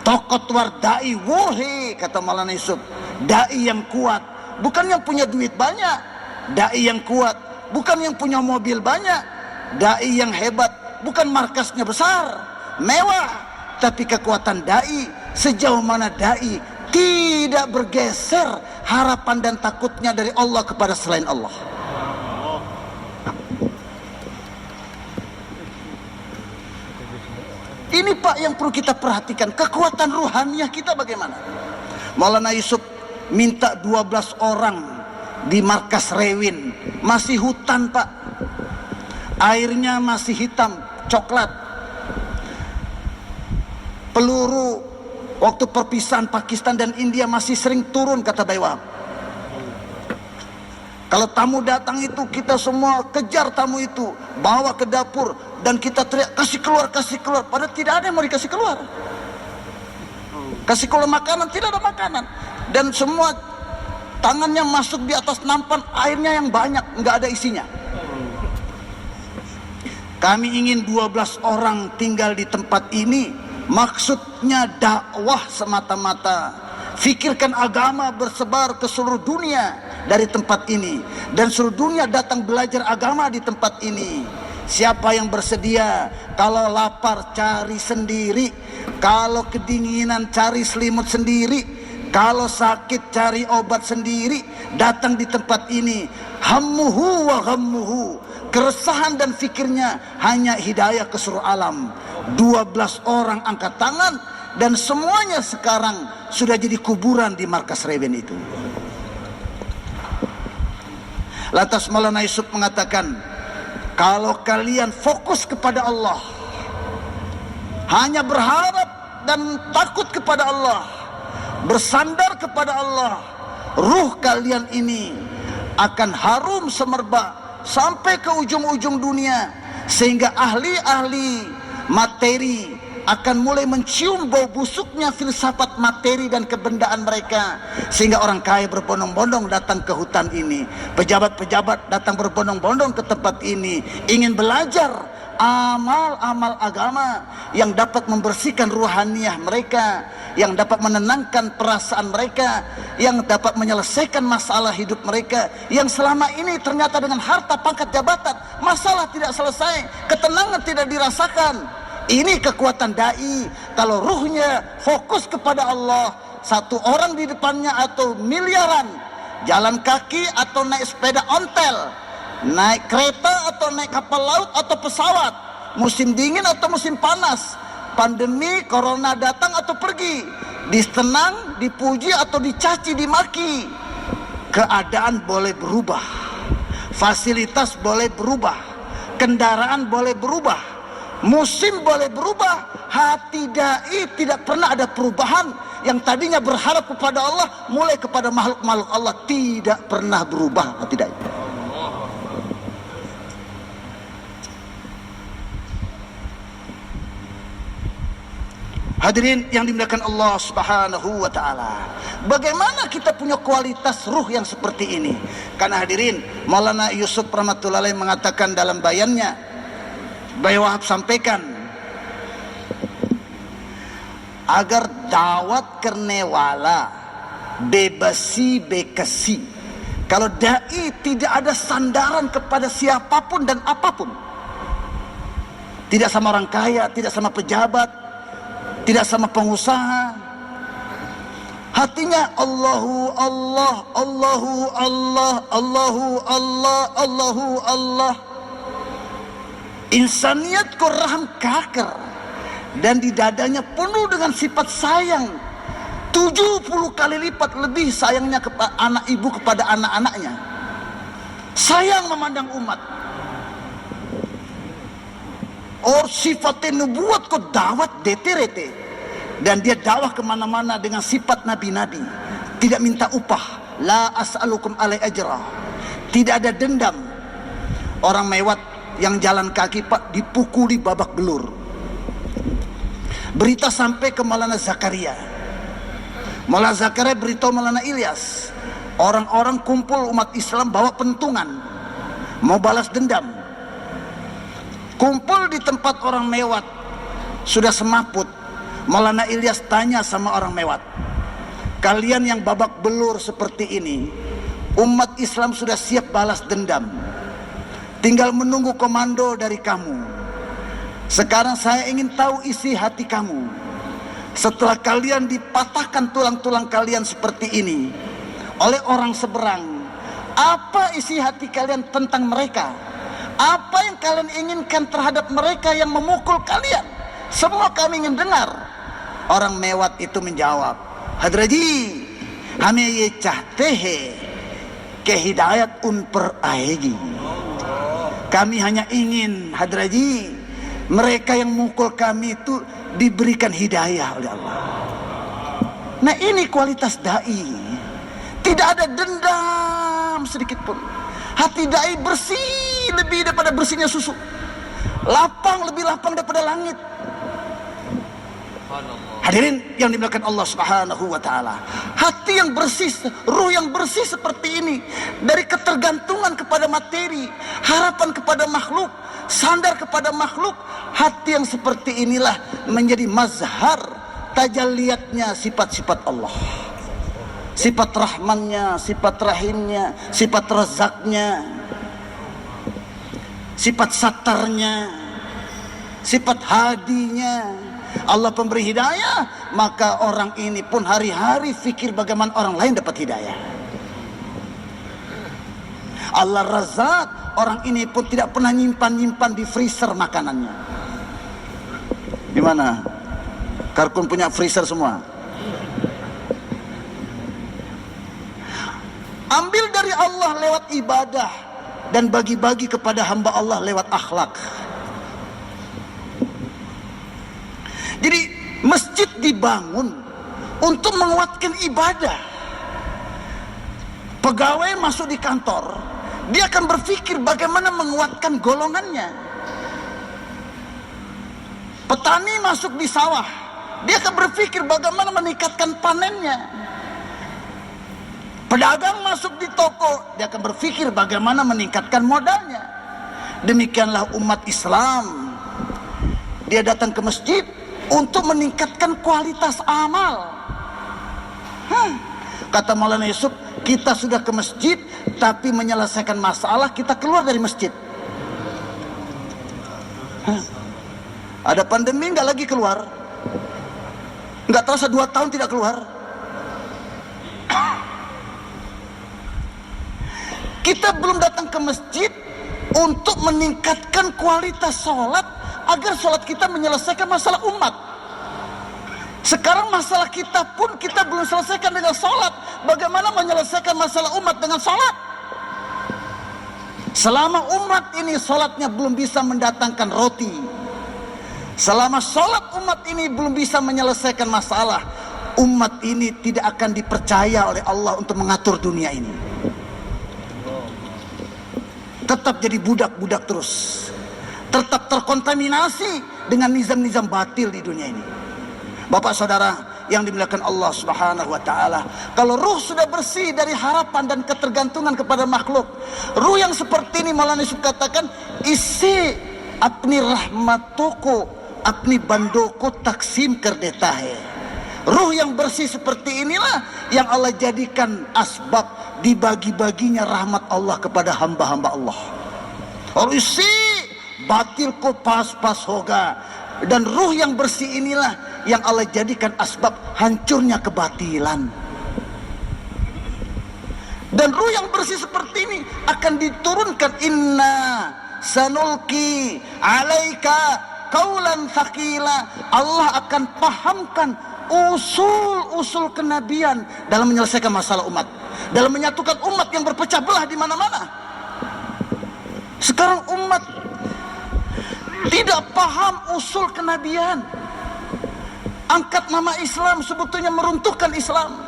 tokot war dai wohe, kata Maulana Yusuf, Dai yang kuat bukan yang punya duit banyak. Dai yang kuat bukan yang punya mobil banyak. Dai yang hebat bukan markasnya besar, mewah, tapi kekuatan dai, sejauh mana dai tidak bergeser harapan dan takutnya dari Allah kepada selain Allah. Ini Pak yang perlu kita perhatikan, kekuatan ruhaniyah kita bagaimana. Maulana Yusuf minta 12 orang di markas Rewin, masih hutan Pak, airnya masih hitam coklat. Peluru waktu perpisahan Pakistan dan India masih sering turun, kata Bayi Wahab. Kalau tamu datang itu kita semua kejar tamu itu, bawa ke dapur dan kita teriak kasih keluar, kasih keluar. Padahal tidak ada yang mau dikasih keluar. Kasih keluar makanan, tidak ada makanan. Dan semua tangannya masuk di atas nampan, airnya yang banyak, nggak ada isinya. Kami ingin 12 orang tinggal di tempat ini, maksudnya dakwah semata-mata. Fikirkan agama bersebar ke seluruh dunia dari tempat ini, dan seluruh dunia datang belajar agama di tempat ini. Siapa yang bersedia, kalau lapar cari sendiri, kalau kedinginan cari selimut sendiri, kalau sakit cari obat sendiri, datang di tempat ini. Hammuhu wa ghammuhu, keresahan dan fikirnya hanya hidayah ke seluruh alam. 12 orang angkat tangan dan semuanya sekarang sudah jadi kuburan di markas Rewin itu. Lantas Maulana Yusuf mengatakan, kalau kalian fokus kepada Allah, hanya berharap dan takut kepada Allah, bersandar kepada Allah, ruh kalian ini akan harum semerbak sampai ke ujung-ujung dunia, sehingga ahli-ahli materi akan mulai mencium bau busuknya filsafat materi dan kebendaan mereka, sehingga orang kaya berbondong-bondong datang ke hutan ini, pejabat-pejabat datang berbondong-bondong ke tempat ini, ingin belajar amal-amal agama yang dapat membersihkan ruhaniyah mereka, yang dapat menenangkan perasaan mereka, yang dapat menyelesaikan masalah hidup mereka, yang selama ini ternyata dengan harta pangkat jabatan masalah tidak selesai, ketenangan tidak dirasakan. Ini kekuatan dai. Kalau ruhnya fokus kepada Allah, satu orang di depannya atau miliaran, jalan kaki atau naik sepeda ontel, naik kereta atau naik kapal laut atau pesawat, musim dingin atau musim panas, pandemi corona datang atau pergi, disenang, dipuji atau dicaci, dimaki, keadaan boleh berubah, fasilitas boleh berubah, kendaraan boleh berubah, musim boleh berubah. Hati dai tidak pernah ada perubahan. Yang tadinya berharap kepada Allah, mulai kepada makhluk-makhluk Allah, tidak pernah berubah hati dai. Hadirin yang dimuliakan Allah Subhanahu wa taala, bagaimana kita punya kualitas ruh yang seperti ini? Karena hadirin, Maulana Yusuf rahmatullahi alaih mengatakan dalam bayannya, Bayi Wahab sampaikan, agar dawat kernewala bebasi bekasi. Kalau dai tidak ada sandaran kepada siapapun dan apapun, tidak sama orang kaya, tidak sama pejabat, tidak sama pengusaha, hatinya Allahu Allah, Allahu Allah, Allahu Allah, Allahu Allah. Insaniat kurang kaker, dan di dadanya penuh dengan sifat sayang, 70 kali lipat lebih sayangnya kepada anak ibu kepada anak-anaknya. Sayang memandang umat. Sifatnya nubuat kok dawat DTRT, dan dia dakwah kemana-mana dengan sifat nabi-nabi, tidak minta upah, la as'alukum alai ajra, tidak ada dendam. Orang mewat yang jalan kaki Pak dipukuli babak belur. Berita sampai ke Maulana Zakaria. Maulana Zakaria beritahu Maulana Ilyas, orang-orang kumpul umat Islam bawa pentungan, mau balas dendam. Kumpul di tempat orang mewat, sudah semaput. Maulana Ilyas tanya sama orang mewat, Kalian yang babak belur seperti ini, umat Islam sudah siap balas dendam. Tinggal menunggu komando dari kamu. Sekarang saya ingin tahu isi hati kamu. Setelah kalian dipatahkan tulang-tulang kalian seperti ini oleh orang seberang, apa isi hati kalian tentang mereka? Apa yang kalian inginkan terhadap mereka yang memukul kalian? Semua kami ingin dengar. Orang Mewat itu menjawab, Hadraji, hame ye chahte hai ke hidayat un per aegi. Kami hanya ingin, Hadraji, mereka yang mukul kami itu diberikan hidayah oleh Allah. Nah, ini kualitas dai. Tidak ada dendam sedikit pun. Hati dai bersih lebih daripada bersihnya susu. Lapang lebih lapang daripada langit. Hadirin yang dimuliakan Allah Subhanahu wa taala. Hati yang bersih, ruh yang bersih seperti ini, dari ketergantungan kepada materi, harapan kepada makhluk, sandar kepada makhluk, hati yang seperti inilah menjadi mazhar tajalliyatnya sifat-sifat Allah. Sifat rahmannya, sifat rahimnya, sifat razaknya, sifat satarnya, sifat hadinya. Allah pemberi hidayah, maka orang ini pun hari-hari fikir bagaimana orang lain dapat hidayah. Allah razak, orang ini pun tidak pernah nyimpan-nyimpan di freezer makanannya. Di mana? Karkun punya freezer semua. Ambil dari Allah lewat ibadah dan bagi-bagi kepada hamba Allah lewat akhlak. Jadi masjid dibangun untuk menguatkan ibadah. Pegawai masuk di kantor, dia akan berpikir bagaimana menguatkan golongannya. Petani masuk di sawah, dia akan berpikir bagaimana meningkatkan panennya. Pedagang masuk di toko, dia akan berpikir bagaimana meningkatkan modalnya. Demikianlah umat Islam. Dia datang ke masjid untuk meningkatkan kualitas amal. Kata Maulana Yusuf, kita sudah ke masjid tapi menyelesaikan masalah, kita keluar dari masjid. Ada pandemi nggak lagi keluar, nggak terasa 2 tahun tidak keluar. Kita belum datang ke masjid untuk meningkatkan kualitas sholat agar sholat kita menyelesaikan masalah umat. Sekarang masalah kita pun kita belum selesaikan dengan sholat. Bagaimana menyelesaikan masalah umat dengan sholat? Selama umat ini sholatnya belum bisa mendatangkan roti, selama sholat umat ini belum bisa menyelesaikan masalah, umat ini tidak akan dipercaya oleh Allah untuk mengatur dunia ini. Tetap jadi budak-budak terus, tetap terkontaminasi dengan nizam-nizam batil di dunia ini. Bapak saudara yang dimuliakan Allah Subhanahu wa taala, kalau ruh sudah bersih dari harapan dan ketergantungan kepada makhluk, ruh yang seperti ini Maulana Yusuf katakan, isi apni rahmatoko apni bandoko taksim kerdetahe. Ruh yang bersih seperti inilah yang Allah jadikan asbab dibagi-baginya rahmat Allah kepada hamba-hamba Allah. Orang isi batil ko pas-pas hoga. Dan ruh yang bersih inilah yang Allah jadikan asbab hancurnya kebatilan. Dan ruh yang bersih seperti ini akan diturunkan, inna sanulki alaika qaulan thaqila. Allah akan pahamkan usul-usul kenabian dalam menyelesaikan masalah umat, dalam menyatukan umat yang berpecah belah di mana-mana. Sekarang umat tidak paham usul kenabian. Angkat nama Islam sebetulnya meruntuhkan Islam.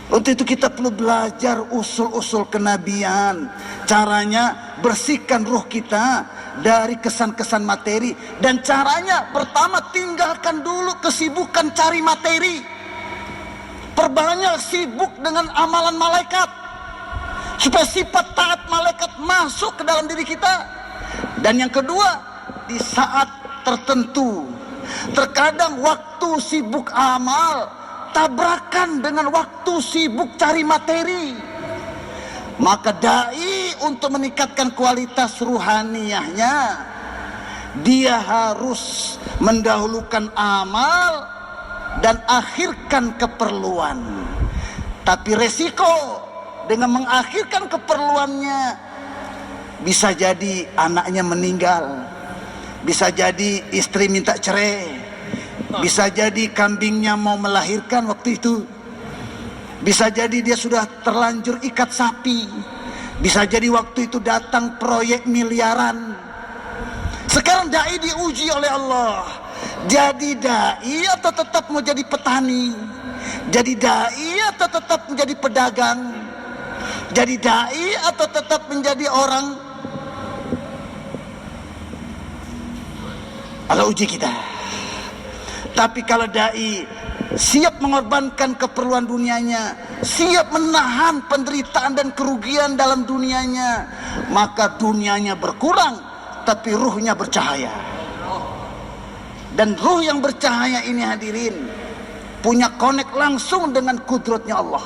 Untuk itu kita perlu belajar usul-usul kenabian. Caranya bersihkan ruh kita dari kesan-kesan materi. Dan caranya pertama, tinggalkan dulu kesibukan cari materi. Perbanyak sibuk dengan amalan malaikat, supaya sifat taat malaikat masuk ke dalam diri kita. Dan yang kedua, di saat tertentu, terkadang waktu sibuk amal bertabrakan dengan waktu sibuk cari materi. Maka dai untuk meningkatkan kualitas ruhaniyahnya, dia harus mendahulukan amal dan akhirkan keperluan. Tapi resiko dengan mengakhirkan keperluannya, bisa jadi anaknya meninggal, bisa jadi istri minta cerai, bisa jadi kambingnya mau melahirkan waktu itu, bisa jadi dia sudah terlanjur ikat sapi, bisa jadi waktu itu datang proyek miliaran. Sekarang dai diuji oleh Allah. Jadi dai atau tetap mau jadi petani? Jadi dai atau tetap menjadi pedagang? Jadi dai atau tetap menjadi orang? Allah uji kita. Tapi kalau dai siap mengorbankan keperluan dunianya, siap menahan penderitaan dan kerugian dalam dunianya, maka dunianya berkurang tapi ruhnya bercahaya. Dan ruh yang bercahaya ini hadirin punya connect langsung dengan kudratnya Allah.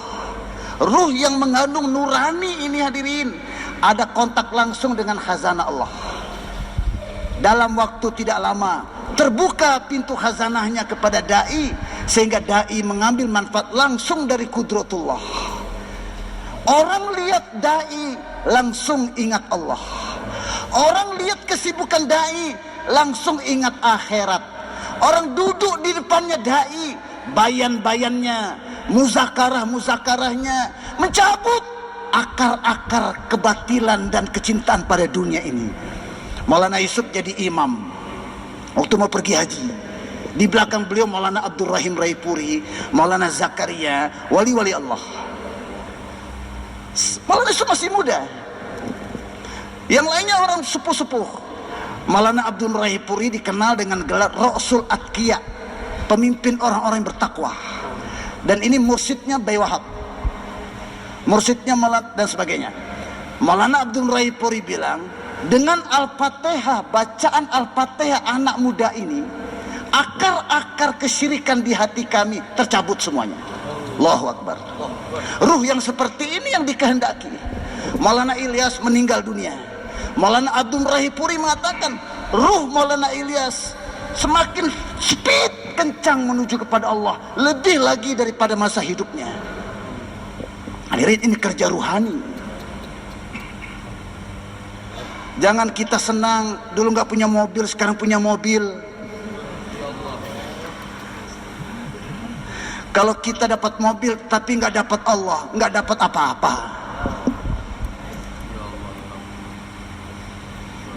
Ruh yang mengandung nurani ini hadirin ada kontak langsung dengan khazanah Allah. Dalam waktu tidak lama terbuka pintu khazanahnya kepada dai, sehingga dai mengambil manfaat langsung dari kudratullah. Orang lihat dai langsung ingat Allah. Orang lihat kesibukan dai langsung ingat akhirat. Orang duduk di depannya dai, bayan-bayannya, muzakarah-muzakarahnya mencabut akar-akar kebatilan dan kecintaan pada dunia ini. Maulana Yusuf jadi imam waktu mau pergi haji. Di belakang beliau Maulana Abdul Rahim Raipuri, Maulana Zakaria, wali-wali Allah. Maulana Yusuf masih muda. Yang lainnya orang sepuh-sepuh. Maulana Abdul Raipuri dikenal dengan gelar Rasul Atqiya, pemimpin orang-orang yang bertakwa. Dan ini mursyidnya Bayi Wahab, mursyidnya Malat dan sebagainya. Maulana Abdul Raipuri bilang, dengan Al-Fatihah, bacaan Al-Fatihah anak muda ini, akar-akar kesyirikan di hati kami tercabut semuanya. Allahu Akbar. Ruh yang seperti ini yang dikehendaki. Maulana Ilyas meninggal dunia. Maulana Abdul Rahipuri mengatakan, ruh Maulana Ilyas semakin speed, kencang menuju kepada Allah, lebih lagi daripada masa hidupnya. Hadirin, ini kerja ruhani. Jangan kita senang dulu nggak punya mobil, sekarang punya mobil. Kalau kita dapat mobil tapi nggak dapat Allah, nggak dapat apa-apa.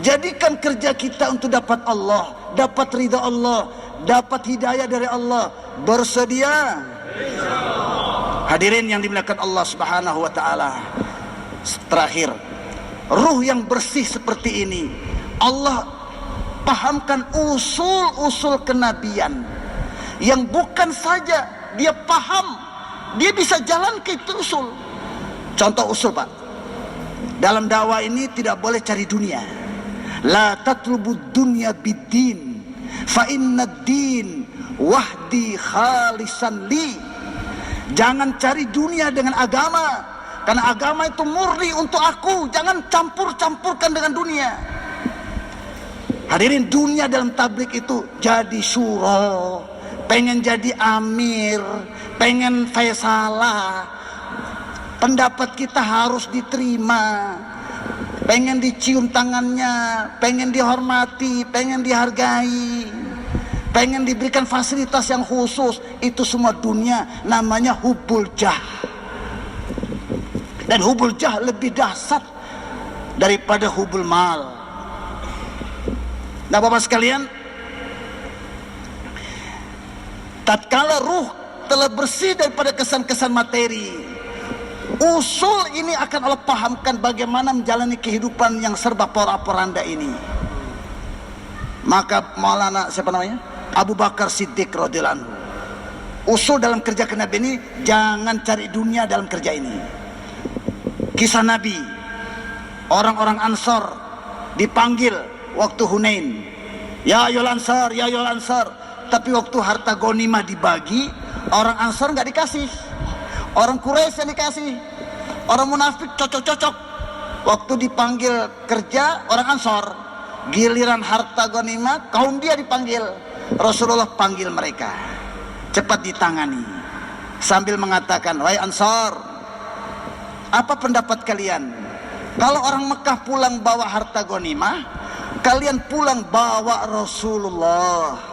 Jadikan kerja kita untuk dapat Allah, dapat ridha Allah, dapat hidayah dari Allah. Bersedia? Hadirin yang dimuliakan Allah Subhanahu wa taala. Terakhir, ruh yang bersih seperti ini Allah pahamkan usul-usul kenabian yang bukan saja dia paham, dia bisa jalan ke itu usul. Contoh usul, Pak, dalam dakwah ini tidak boleh cari dunia. La tatlubud dunya biddin fa inna din wahdi khalisan li. Jangan cari dunia dengan agama, karena agama itu murni untuk aku. Jangan campur-campurkan dengan dunia. Hadirin, dunia dalam tablik itu jadi syuro, pengen jadi amir, pengen faisalah, pendapat kita harus diterima, pengen dicium tangannya, pengen dihormati, pengen dihargai, pengen diberikan fasilitas yang khusus. Itu semua dunia, namanya hubul jah. Dan hubul jah lebih dahsyat daripada hubul mal. Nah, Bapak sekalian, tatkala ruh telah bersih daripada kesan-kesan materi, usul ini akan Allah pahamkan bagaimana menjalani kehidupan yang serba porak-poranda ini. Maka Maulana siapa namanya? Abu Bakar Siddiq radhiyallahu anhu, usul dalam kerja kenabi ini, jangan cari dunia dalam kerja ini. Kisah Nabi, orang-orang Ansor dipanggil waktu Hunain, ya ayyuhal ansar, ya ayyuhal ansar. Tapi waktu harta ghanimah dibagi, Orang Ansor nggak dikasih, orang Quraisy yang dikasih, orang munafik cocok-cocok. Waktu dipanggil kerja orang Ansor, giliran harta ghanimah kaum dia dipanggil. Rasulullah panggil mereka, cepat ditangani, sambil mengatakan, wahai Ansor, apa pendapat kalian? Kalau orang Mekah pulang bawa harta ghanimah, kalian pulang bawa Rasulullah.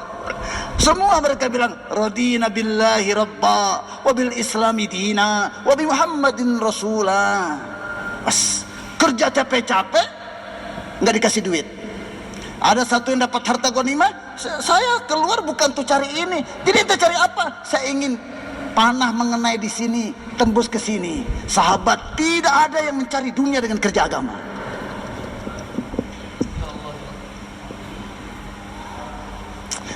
Semua mereka bilang, radina billahi rabba wa bil islami dina wa bi Muhammadin rasulah. As, kerja capek-capek nggak dikasih duit. Ada satu yang dapat harta ghanimah, saya keluar bukan tuh cari ini. Jadi ente cari apa? Saya ingin panah mengenai di sini, tembus ke sini. Sahabat, tidak ada yang mencari dunia dengan kerja agama.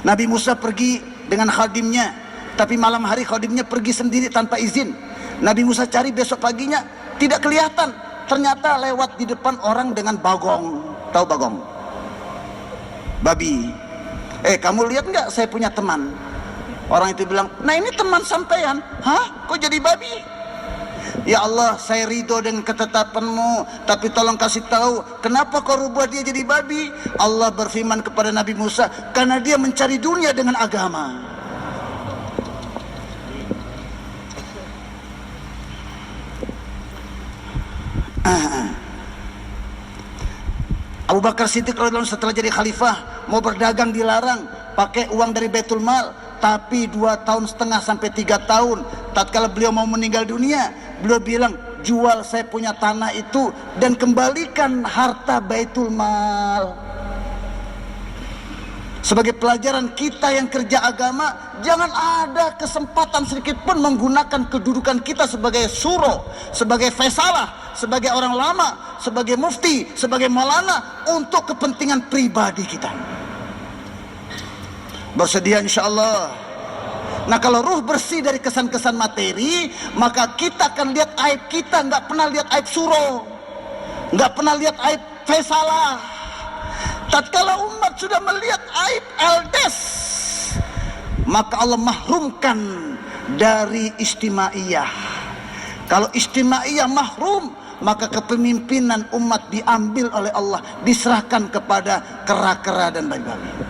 Nabi Musa pergi dengan khadimnya, tapi malam hari khadimnya pergi sendiri tanpa izin. Nabi Musa cari besok paginya, tidak kelihatan. Ternyata lewat di depan orang dengan bagong. Tahu bagong? Babi. Kamu lihat nggak saya punya teman? Orang itu bilang, nah ini teman sampean. Hah? Kok jadi babi? Ya Allah, saya ridho dengan ketetapanmu, tapi tolong kasih tahu, kenapa kau rubah dia jadi babi? Allah berfirman kepada Nabi Musa, karena dia mencari dunia dengan agama. Abu Bakar Siddiq radhiyallahu anhu setelah jadi khalifah, mau berdagang dilarang, pakai uang dari Baitul Mal. Tapi 2,5 tahun sampai 3 tahun, tatkala beliau mau meninggal dunia, beliau bilang, jual saya punya tanah itu dan kembalikan harta Baitul Mal. Sebagai pelajaran kita yang kerja agama, jangan ada kesempatan sedikit pun menggunakan kedudukan kita sebagai suro, sebagai faisalah, sebagai orang lama, sebagai mufti, sebagai maulana untuk kepentingan pribadi kita. Bersedia insya Allah. Nah, kalau ruh bersih dari kesan-kesan materi, maka kita akan lihat aib kita, nggak pernah lihat aib suro, nggak pernah lihat aib faisalah. Tatkala umat sudah melihat aib eldes, maka Allah mahrumkan dari istimaiyah. Kalau istimaiyah mahrum, maka kepemimpinan umat diambil oleh Allah, diserahkan kepada kera-kera dan babi-babi.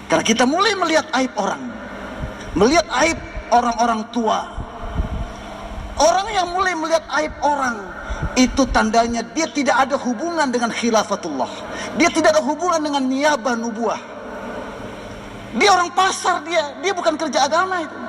Karena kita mulai melihat aib orang, melihat aib orang-orang tua. Orang yang mulai melihat aib orang, itu tandanya dia tidak ada hubungan dengan khilafatullah. Dia tidak ada hubungan dengan niyabah nubuah. Dia orang pasar, dia bukan kerja agama itu.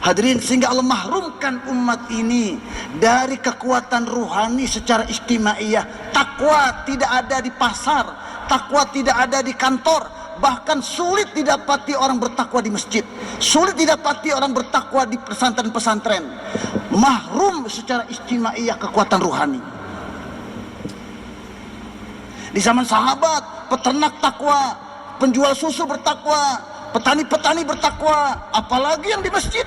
Hadirin, sehingga Allah mahrumkan umat ini dari kekuatan ruhani secara istimaiyah. Takwa tidak ada di pasar, takwa tidak ada di kantor, bahkan sulit didapati orang bertakwa di masjid, sulit didapati orang bertakwa di pesantren-pesantren. Mahrum secara istimaiyah kekuatan ruhani. Di zaman sahabat, peternak takwa, penjual susu bertakwa, petani-petani bertakwa, apalagi yang di masjid.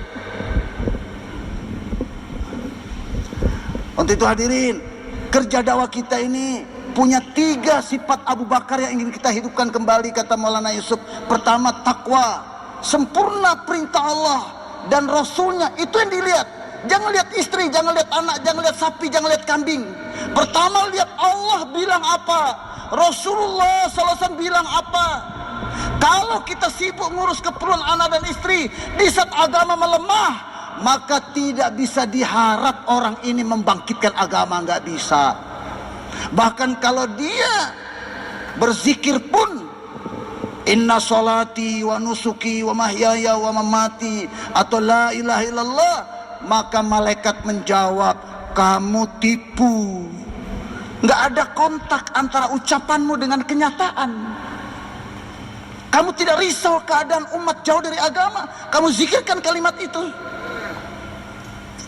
Untuk itu hadirin, kerja dakwah kita ini punya 3 sifat Abu Bakar yang ingin kita hidupkan kembali, kata Maulana Yusuf. Pertama, takwa, sempurna perintah Allah dan Rasulnya, itu yang dilihat. Jangan lihat istri, jangan lihat anak, jangan lihat sapi, jangan lihat kambing. Pertama lihat Allah bilang apa, Rasulullah SAW bilang apa. Kalau kita sibuk ngurus keperluan anak dan istri, di saat agama melemah, maka tidak bisa diharap orang ini membangkitkan agama, nggak bisa. Bahkan kalau dia berzikir pun, inna sholati wa nusuki wa mahyaya wa mamati, atau la ilaha illallah, maka malaikat menjawab, kamu tipu. Nggak ada kontak antara ucapanmu dengan kenyataan. Kamu tidak risau keadaan umat jauh dari agama, kamu zikirkan kalimat itu.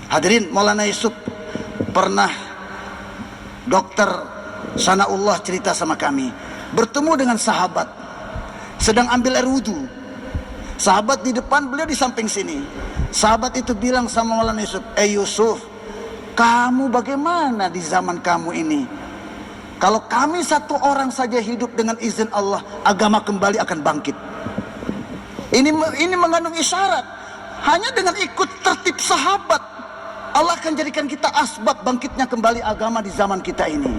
Hadirin, Maulana Yusuf pernah, Dokter Sanaullah cerita sama kami, bertemu dengan sahabat sedang ambil air wudu. Sahabat di depan, beliau di samping sini. Sahabat itu bilang sama Maulana Yusuf, Yusuf, kamu bagaimana di zaman kamu ini? Kalau kami satu orang saja hidup dengan izin Allah, agama kembali akan bangkit. Ini mengandung isyarat. Hanya dengan ikut tertib sahabat, Allah akan jadikan kita asbab bangkitnya kembali agama di zaman kita ini.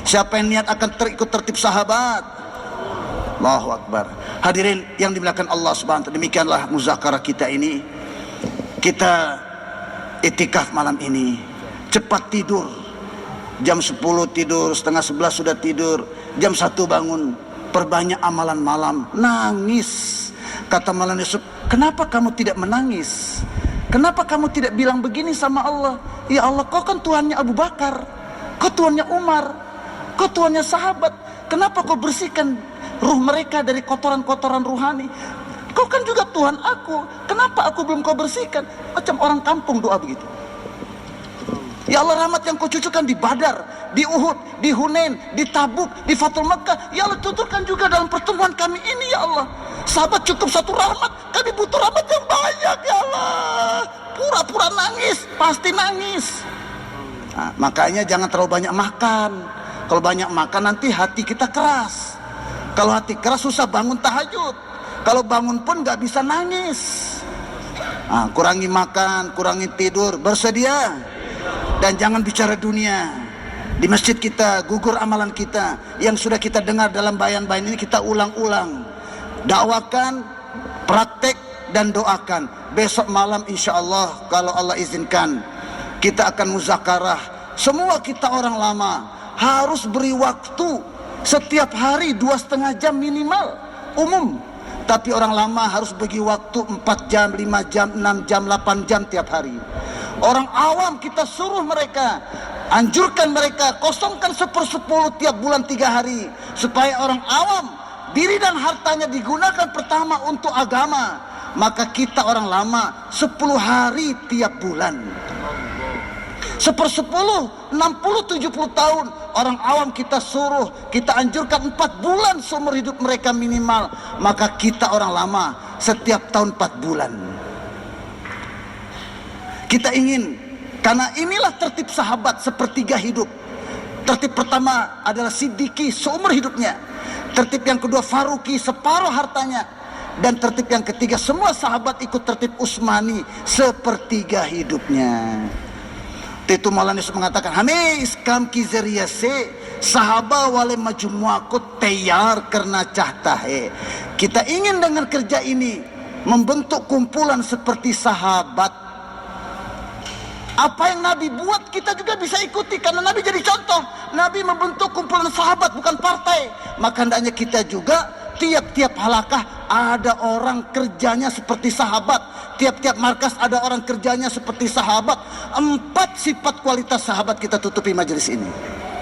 Siapa yang niat akan ikut tertib sahabat? Allahu Akbar. Hadirin yang dimuliakan Allah Subhanahu wa taala, demikianlah muzakarah kita ini. Kita itikaf malam ini. Cepat tidur. Jam 10 tidur, setengah 11 sudah tidur, jam 1 bangun. Perbanyak amalan malam. Nangis. Kata Maulana Yusuf, kenapa kamu tidak menangis? Kenapa kamu tidak bilang begini sama Allah? Ya Allah, kau kan Tuhannya Abu Bakar, kau Tuhannya Umar, kau Tuhannya sahabat. Kenapa kau bersihkan ruh mereka dari kotoran-kotoran ruhani? Kau kan juga Tuhan aku. Kenapa aku belum kau bersihkan? Macam orang kampung doa begitu. Ya Allah, rahmat yang kau cucurkan di Badar, di Uhud, di Hunain, di Tabuk, di Fathul Makkah, ya Allah tuturkan juga dalam pertemuan kami ini ya Allah. Sahabat cukup satu rahmat, kami butuh rahmat yang banyak ya Allah. Pura-pura nangis, pasti nangis. Nah, makanya jangan terlalu banyak makan. Kalau banyak makan nanti hati kita keras. Kalau hati keras susah bangun tahajud. Kalau bangun pun gak bisa nangis. Nah, kurangi makan, kurangi tidur, bersedia. Dan jangan bicara dunia. Di masjid kita, gugur amalan kita yang sudah kita dengar dalam bayan-bayan ini, kita ulang-ulang. Dakwakan, praktek, dan doakan. Besok malam insya Allah, kalau Allah izinkan, kita akan muzakarah. Semua kita orang lama harus beri waktu setiap hari 2,5 jam minimal umum. Tapi orang lama harus bagi waktu 4 jam, 5 jam, 6 jam, 8 jam tiap hari. Orang awam kita suruh mereka, anjurkan mereka kosongkan 1/10 tiap bulan 3 hari, supaya orang awam diri dan hartanya digunakan pertama untuk agama. Maka kita orang lama 10 hari tiap bulan. 1/10, 60, 70 tahun orang awam kita suruh, kita anjurkan 4 bulan seumur hidup mereka minimal. Maka kita orang lama setiap tahun 4 bulan. Kita ingin, karena inilah tertib sahabat sepertiga hidup. Tertib pertama adalah Siddiqi seumur hidupnya. Tertib yang kedua Faruqi separuh hartanya. Dan tertib yang ketiga semua sahabat ikut tertib Utsmani sepertiga hidupnya. Itu Maulana Yusuf mengatakan, hame iskam ki zariya se sahaba wale majmua ko tayar karena cahta hai. Kita ingin dengan kerja ini membentuk kumpulan seperti sahabat. Apa yang Nabi buat kita juga bisa ikuti, karena Nabi jadi contoh. Nabi membentuk kumpulan sahabat bukan partai. Maka hendaknya kita juga tiap-tiap halakah ada orang kerjanya seperti sahabat. Tiap-tiap markas ada orang kerjanya seperti sahabat. 4 sifat kualitas sahabat kita tutupi majelis ini.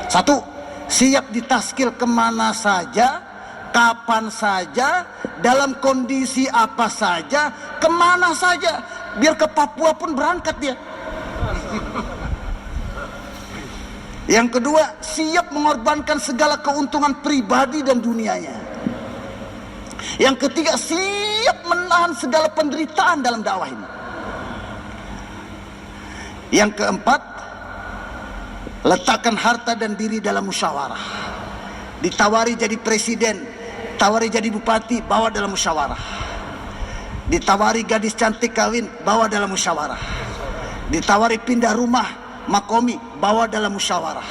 1, siap ditaskil kemana saja, kapan saja, dalam kondisi apa saja, kemana saja. Biar ke Papua pun berangkat dia. Yang kedua, siap mengorbankan segala keuntungan pribadi dan dunianya. Yang ketiga, siap menahan segala penderitaan dalam dakwah ini. Yang keempat, letakkan harta dan diri dalam musyawarah. Ditawari jadi presiden, tawari jadi bupati, bawa dalam musyawarah. Ditawari gadis cantik kawin, bawa dalam musyawarah. Ditawari pindah rumah, makomi, bawa dalam musyawarah.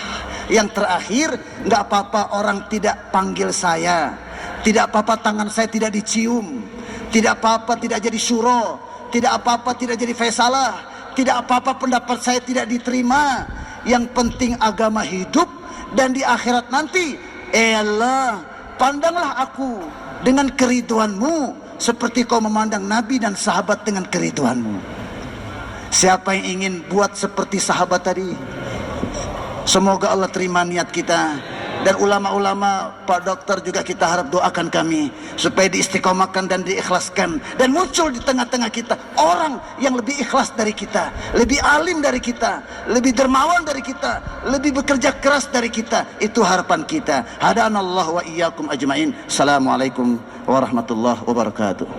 Yang terakhir, nggak apa-apa orang tidak panggil saya, tidak apa-apa tangan saya tidak dicium, tidak apa-apa tidak jadi syuro, tidak apa-apa tidak jadi faisalah, tidak apa-apa pendapat saya tidak diterima. Yang penting agama hidup, dan di akhirat nanti, Allah, pandanglah aku dengan keriduanmu seperti kau memandang Nabi dan sahabat dengan keriduanmu. Siapa yang ingin buat seperti sahabat tadi? Semoga Allah terima niat kita. Dan ulama-ulama, Pak Dokter juga kita harap doakan kami supaya diistiqomahkan dan diikhlaskan. Dan muncul di tengah-tengah kita orang yang lebih ikhlas dari kita, lebih alim dari kita, lebih dermawan dari kita, lebih bekerja keras dari kita. Itu harapan kita. Hadanallahu wa iyyakum ajmain. Assalamualaikum warahmatullahi wabarakatuh.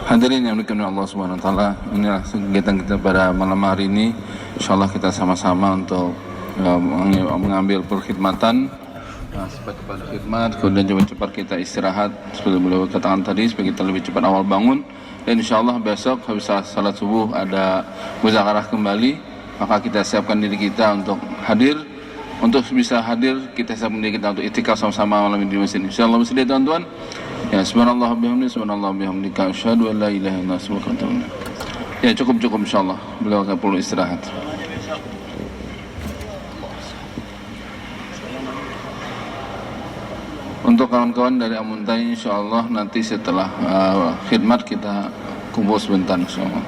Hadirin yang dimuliakan Allah Subhanahu wa taala, inilah kegiatan kita pada malam hari ini. Insyaallah kita sama-sama untuk mengambil perkhidmatan sebagai kepada khidmat, kemudian cepat kita istirahat seperti beliau katakan tadi, supaya kita lebih cepat awal bangun, dan insyaallah besok habis salat subuh ada muzakarah kembali, maka kita siapkan diri kita untuk hadir. Untuk bisa hadir, kita siapkan diri kita untuk itikaf sama-sama malam ini di masjid. Insyaallah masjid tuan-tuan. Ya, subhanallah bihamdika asyhadu an la ilaha illallah astaghfiruka. Ya, cukup insyaallah. Beliau akan perlu istirahat. Untuk kawan-kawan dari Amuntai, insyaallah nanti setelah khidmat kita kumpul sebentar insyaallah.